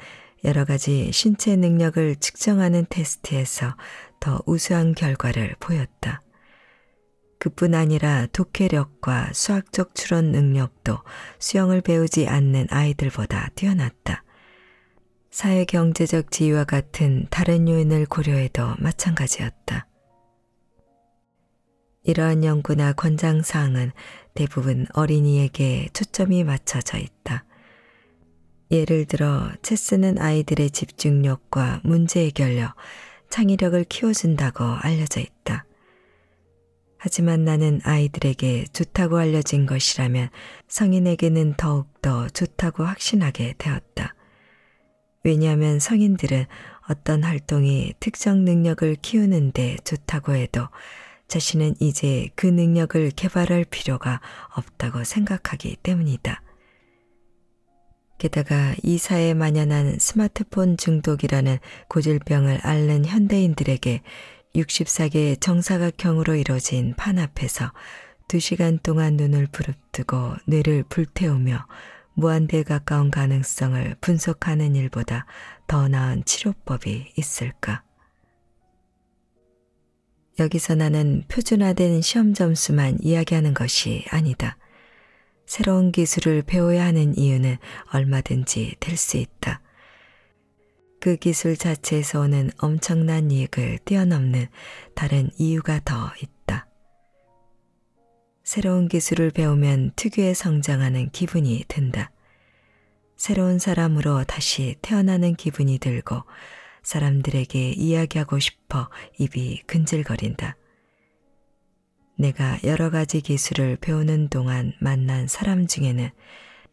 Speaker 1: 여러 가지 신체 능력을 측정하는 테스트에서 더 우수한 결과를 보였다. 그뿐 아니라 독해력과 수학적 추론 능력도 수영을 배우지 않는 아이들보다 뛰어났다. 사회경제적 지위와 같은 다른 요인을 고려해도 마찬가지였다. 이러한 연구나 권장사항은 대부분 어린이에게 초점이 맞춰져 있다. 예를 들어 체스는 아이들의 집중력과 문제 해결력, 창의력을 키워준다고 알려져 있다. 하지만 나는 아이들에게 좋다고 알려진 것이라면 성인에게는 더욱더 좋다고 확신하게 되었다. 왜냐하면 성인들은 어떤 활동이 특정 능력을 키우는데 좋다고 해도 자신은 이제 그 능력을 개발할 필요가 없다고 생각하기 때문이다. 게다가 이 사회에 만연한 스마트폰 중독이라는 고질병을 앓는 현대인들에게 64개의 정사각형으로 이루어진 판 앞에서 2시간 동안 눈을 부릅뜨고 뇌를 불태우며 무한대에 가까운 가능성을 분석하는 일보다 더 나은 치료법이 있을까? 여기서 나는 표준화된 시험 점수만 이야기하는 것이 아니다. 새로운 기술을 배워야 하는 이유는 얼마든지 될 수 있다. 그 기술 자체에서 오는 엄청난 이익을 뛰어넘는 다른 이유가 더 있다. 새로운 기술을 배우면 특유의 성장하는 기분이 든다. 새로운 사람으로 다시 태어나는 기분이 들고 사람들에게 이야기하고 싶어 입이 근질거린다. 내가 여러 가지 기술을 배우는 동안 만난 사람 중에는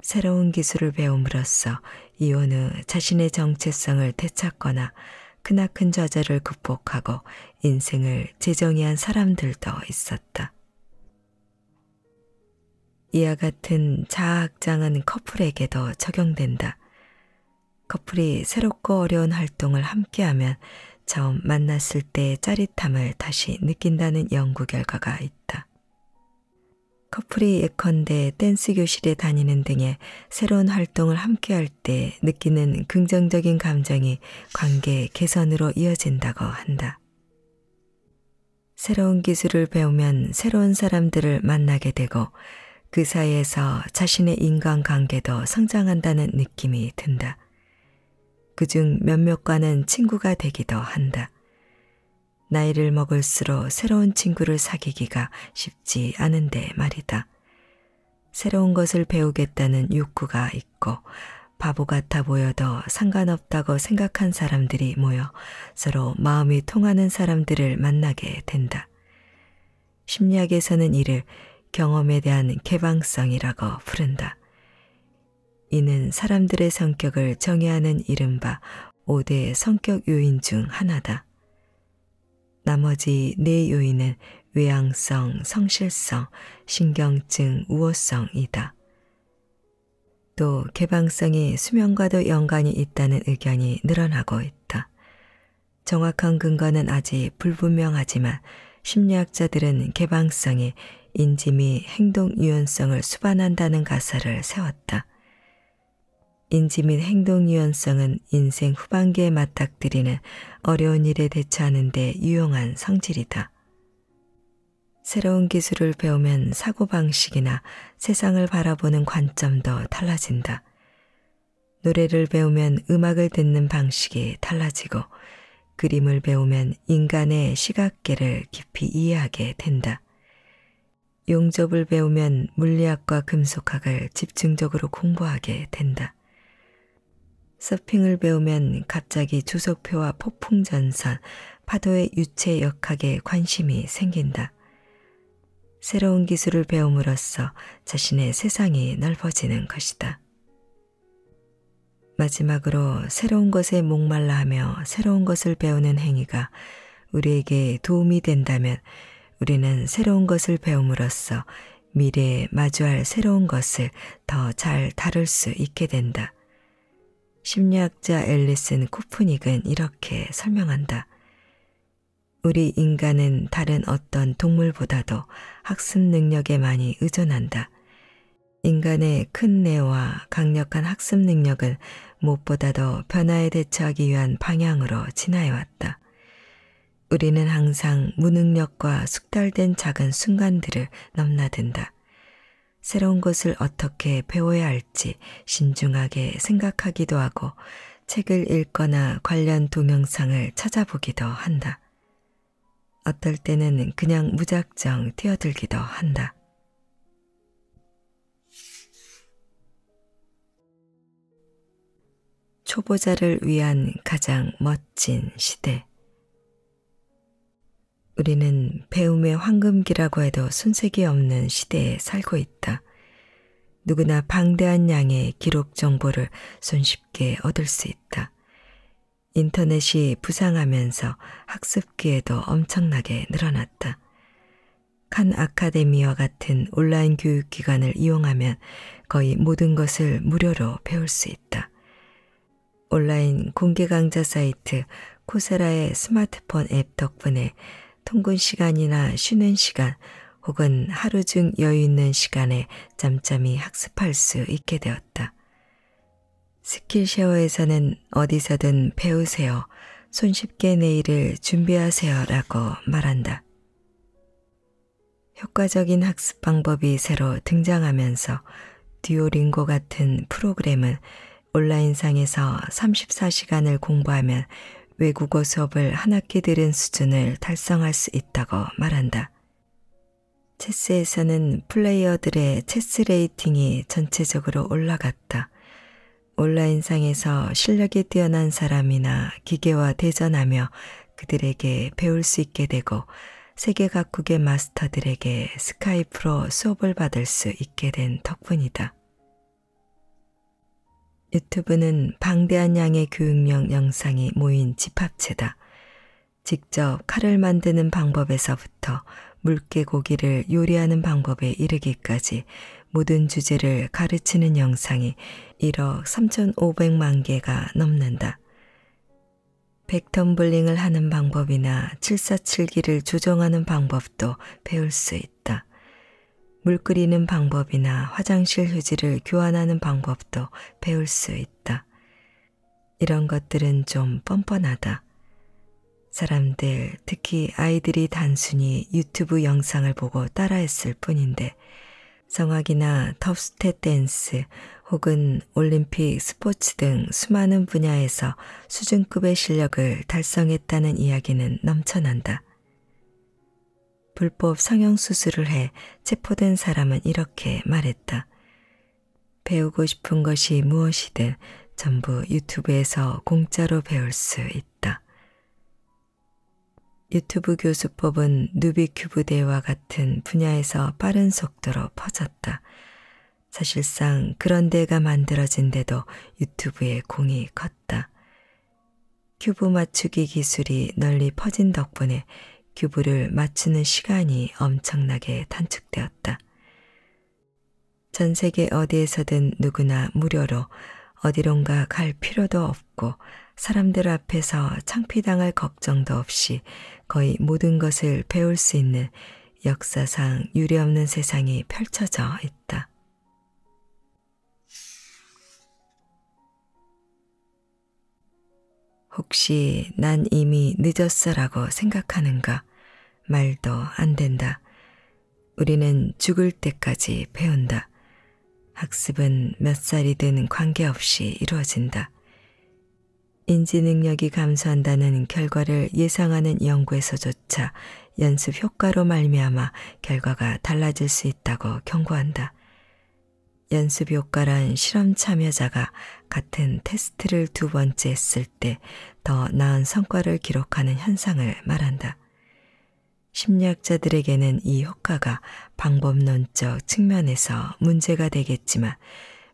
Speaker 1: 새로운 기술을 배움으로써 이혼 후 자신의 정체성을 되찾거나 크나큰 좌절을 극복하고 인생을 재정의한 사람들도 있었다. 이와 같은 자아학장은 커플에게도 적용된다. 커플이 새롭고 어려운 활동을 함께하면 처음 만났을 때의 짜릿함을 다시 느낀다는 연구 결과가 있다. 커플이 예컨대 댄스 교실에 다니는 등의 새로운 활동을 함께할 때 느끼는 긍정적인 감정이 관계 개선으로 이어진다고 한다. 새로운 기술을 배우면 새로운 사람들을 만나게 되고 그 사이에서 자신의 인간관계도 성장한다는 느낌이 든다. 그중 몇몇과는 친구가 되기도 한다. 나이를 먹을수록 새로운 친구를 사귀기가 쉽지 않은데 말이다. 새로운 것을 배우겠다는 욕구가 있고 바보 같아 보여도 상관없다고 생각한 사람들이 모여 서로 마음이 통하는 사람들을 만나게 된다. 심리학에서는 이를 경험에 대한 개방성이라고 부른다. 이는 사람들의 성격을 정의하는 이른바 5대 성격 요인 중 하나다. 나머지 4요인은 외향성, 성실성, 신경증, 우호성이다. 또 개방성이 수면과도 연관이 있다는 의견이 늘어나고 있다. 정확한 근거는 아직 불분명하지만 심리학자들은 개방성이 인지 및 행동 유연성을 수반한다는 가설을 세웠다. 인지 및 행동 유연성은 인생 후반기에 맞닥뜨리는 어려운 일에 대처하는 데 유용한 성질이다. 새로운 기술을 배우면 사고방식이나 세상을 바라보는 관점도 달라진다. 노래를 배우면 음악을 듣는 방식이 달라지고 그림을 배우면 인간의 시각계를 깊이 이해하게 된다. 용접을 배우면 물리학과 금속학을 집중적으로 공부하게 된다. 서핑을 배우면 갑자기 주석표와 폭풍전선, 파도의 유체 역학에 관심이 생긴다. 새로운 기술을 배움으로써 자신의 세상이 넓어지는 것이다. 마지막으로 새로운 것에 목말라 하며 새로운 것을 배우는 행위가 우리에게 도움이 된다면 우리는 새로운 것을 배움으로써 미래에 마주할 새로운 것을 더 잘 다룰 수 있게 된다. 심리학자 앨리슨 쿠프닉은 이렇게 설명한다. 우리 인간은 다른 어떤 동물보다도 학습 능력에 많이 의존한다. 인간의 큰 뇌와 강력한 학습 능력은 무엇보다도 변화에 대처하기 위한 방향으로 진화해왔다. 우리는 항상 무능력과 숙달된 작은 순간들을 넘나든다. 새로운 것을 어떻게 배워야 할지 신중하게 생각하기도 하고 책을 읽거나 관련 동영상을 찾아보기도 한다. 어떨 때는 그냥 무작정 뛰어들기도 한다. 초보자를 위한 가장 멋진 시대. 우리는 배움의 황금기라고 해도 손색이 없는 시대에 살고 있다. 누구나 방대한 양의 기록 정보를 손쉽게 얻을 수 있다. 인터넷이 부상하면서 학습 기회도 엄청나게 늘어났다. 칸 아카데미와 같은 온라인 교육기관을 이용하면 거의 모든 것을 무료로 배울 수 있다. 온라인 공개 강좌 사이트 코세라의 스마트폰 앱 덕분에 통근 시간이나 쉬는 시간 혹은 하루 중 여유 있는 시간에 짬짬이 학습할 수 있게 되었다. 스킬쉐어에서는 어디서든 배우세요. 손쉽게 내일을 준비하세요 라고 말한다. 효과적인 학습 방법이 새로 등장하면서 듀오링고 같은 프로그램은 온라인상에서 34시간을 공부하면 외국어 수업을 한 학기 들은 수준을 달성할 수 있다고 말한다. 체스에서는 플레이어들의 체스 레이팅이 전체적으로 올라갔다. 온라인상에서 실력이 뛰어난 사람이나 기계와 대전하며 그들에게 배울 수 있게 되고 세계 각국의 마스터들에게 스카이프로 수업을 받을 수 있게 된 덕분이다. 유튜브는 방대한 양의 교육용 영상이 모인 집합체다. 직접 칼을 만드는 방법에서부터 물개 고기를 요리하는 방법에 이르기까지 모든 주제를 가르치는 영상이 1억 3,500만 개가 넘는다. 백텀블링을 하는 방법이나 747기를 조정하는 방법도 배울 수 있다. 물 끓이는 방법이나 화장실 휴지를 교환하는 방법도 배울 수 있다. 이런 것들은 좀 뻔뻔하다. 사람들, 특히 아이들이 단순히 유튜브 영상을 보고 따라했을 뿐인데 성악이나 덥스텝 댄스 혹은 올림픽 스포츠 등 수많은 분야에서 수준급의 실력을 달성했다는 이야기는 넘쳐난다. 불법 성형수술을 해 체포된 사람은 이렇게 말했다. 배우고 싶은 것이 무엇이든 전부 유튜브에서 공짜로 배울 수 있다. 유튜브 교수법은 누비큐브 대와 같은 분야에서 빠른 속도로 퍼졌다. 사실상 그런 데가 만들어진데도 유튜브의 공이 컸다. 큐브 맞추기 기술이 널리 퍼진 덕분에 큐브를 맞추는 시간이 엄청나게 단축되었다. 전 세계 어디에서든 누구나 무료로 어디론가 갈 필요도 없고 사람들 앞에서 창피당할 걱정도 없이 거의 모든 것을 배울 수 있는 역사상 유례없는 세상이 펼쳐져 있다. 혹시 난 이미 늦었어라고 생각하는가? 말도 안 된다. 우리는 죽을 때까지 배운다. 학습은 몇 살이든 관계없이 이루어진다. 인지 능력이 감소한다는 결과를 예상하는 연구에서조차 연습 효과로 말미암아 결과가 달라질 수 있다고 경고한다. 연습 효과란 실험 참여자가 같은 테스트를 2번째 했을 때 더 나은 성과를 기록하는 현상을 말한다. 심리학자들에게는 이 효과가 방법론적 측면에서 문제가 되겠지만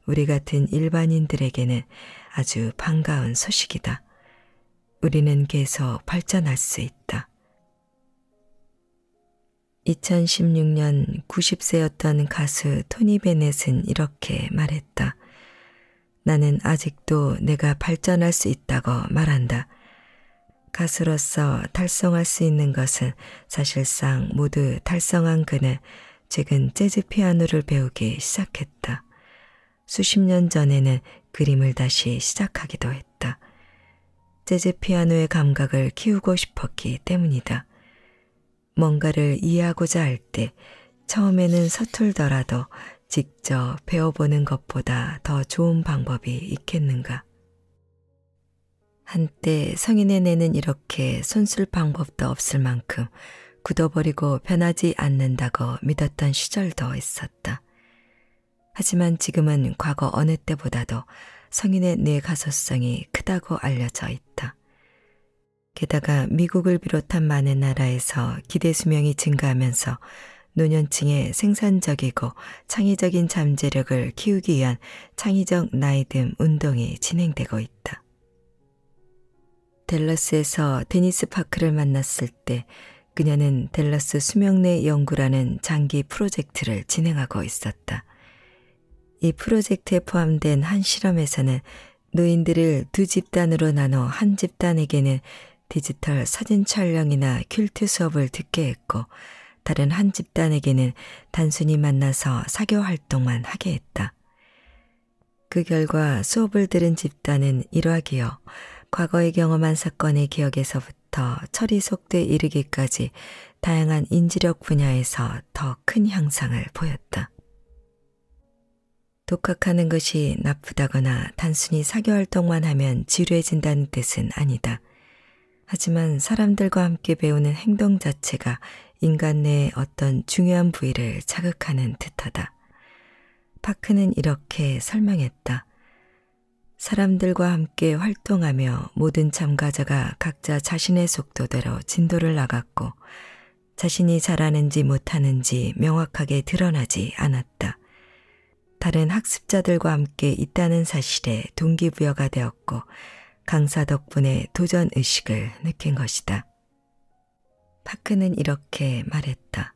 Speaker 1: 우리 같은 일반인들에게는 아주 반가운 소식이다. 우리는 계속 발전할 수 있다. 2016년 90세였던 가수 토니 베넷은 이렇게 말했다. 나는 아직도 내가 발전할 수 있다고 말한다. 가수로서 달성할 수 있는 것은 사실상 모두 달성한 그는 최근 재즈 피아노를 배우기 시작했다. 수십 년 전에는 그림을 다시 시작하기도 했다. 재즈 피아노의 감각을 키우고 싶었기 때문이다. 뭔가를 이해하고자 할 때 처음에는 서툴더라도 직접 배워보는 것보다 더 좋은 방법이 있겠는가? 한때 성인의 뇌는 이렇게 손쓸 방법도 없을 만큼 굳어버리고 변하지 않는다고 믿었던 시절도 있었다. 하지만 지금은 과거 어느 때보다도 성인의 뇌 가소성이 크다고 알려져 있다. 게다가 미국을 비롯한 많은 나라에서 기대 수명이 증가하면서 노년층의 생산적이고 창의적인 잠재력을 키우기 위한 창의적 나이듦 운동이 진행되고 있다. 댈러스에서 데니스 파크를 만났을 때 그녀는 댈러스 수명내 연구라는 장기 프로젝트를 진행하고 있었다. 이 프로젝트에 포함된 한 실험에서는 노인들을 2집단으로 나눠 한 집단에게는 디지털 사진 촬영이나 퀼트 수업을 듣게 했고 다른 한 집단에게는 단순히 만나서 사교 활동만 하게 했다. 그 결과 수업을 들은 집단은 일화기억, 과거에 경험한 사건의 기억에서부터 처리 속도에 이르기까지 다양한 인지력 분야에서 더 큰 향상을 보였다. 독학하는 것이 나쁘다거나 단순히 사교 활동만 하면 지루해진다는 뜻은 아니다. 하지만 사람들과 함께 배우는 행동 자체가 인간 내의 어떤 중요한 부위를 자극하는 듯하다. 파크는 이렇게 설명했다. 사람들과 함께 활동하며 모든 참가자가 각자 자신의 속도대로 진도를 나갔고 자신이 잘하는지 못하는지 명확하게 드러나지 않았다. 다른 학습자들과 함께 있다는 사실에 동기부여가 되었고 강사 덕분에 도전 의식을 느낀 것이다. 파크는 이렇게 말했다.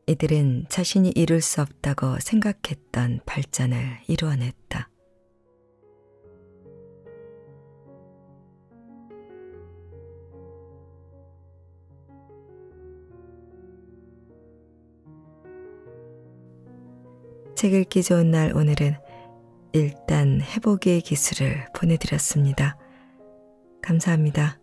Speaker 1: 이들은 자신이 이룰 수 없다고 생각했던 발전을 이루어냈다. 책 읽기 좋은 날 오늘은 일단 해보기의 기술을 보내드렸습니다. 감사합니다.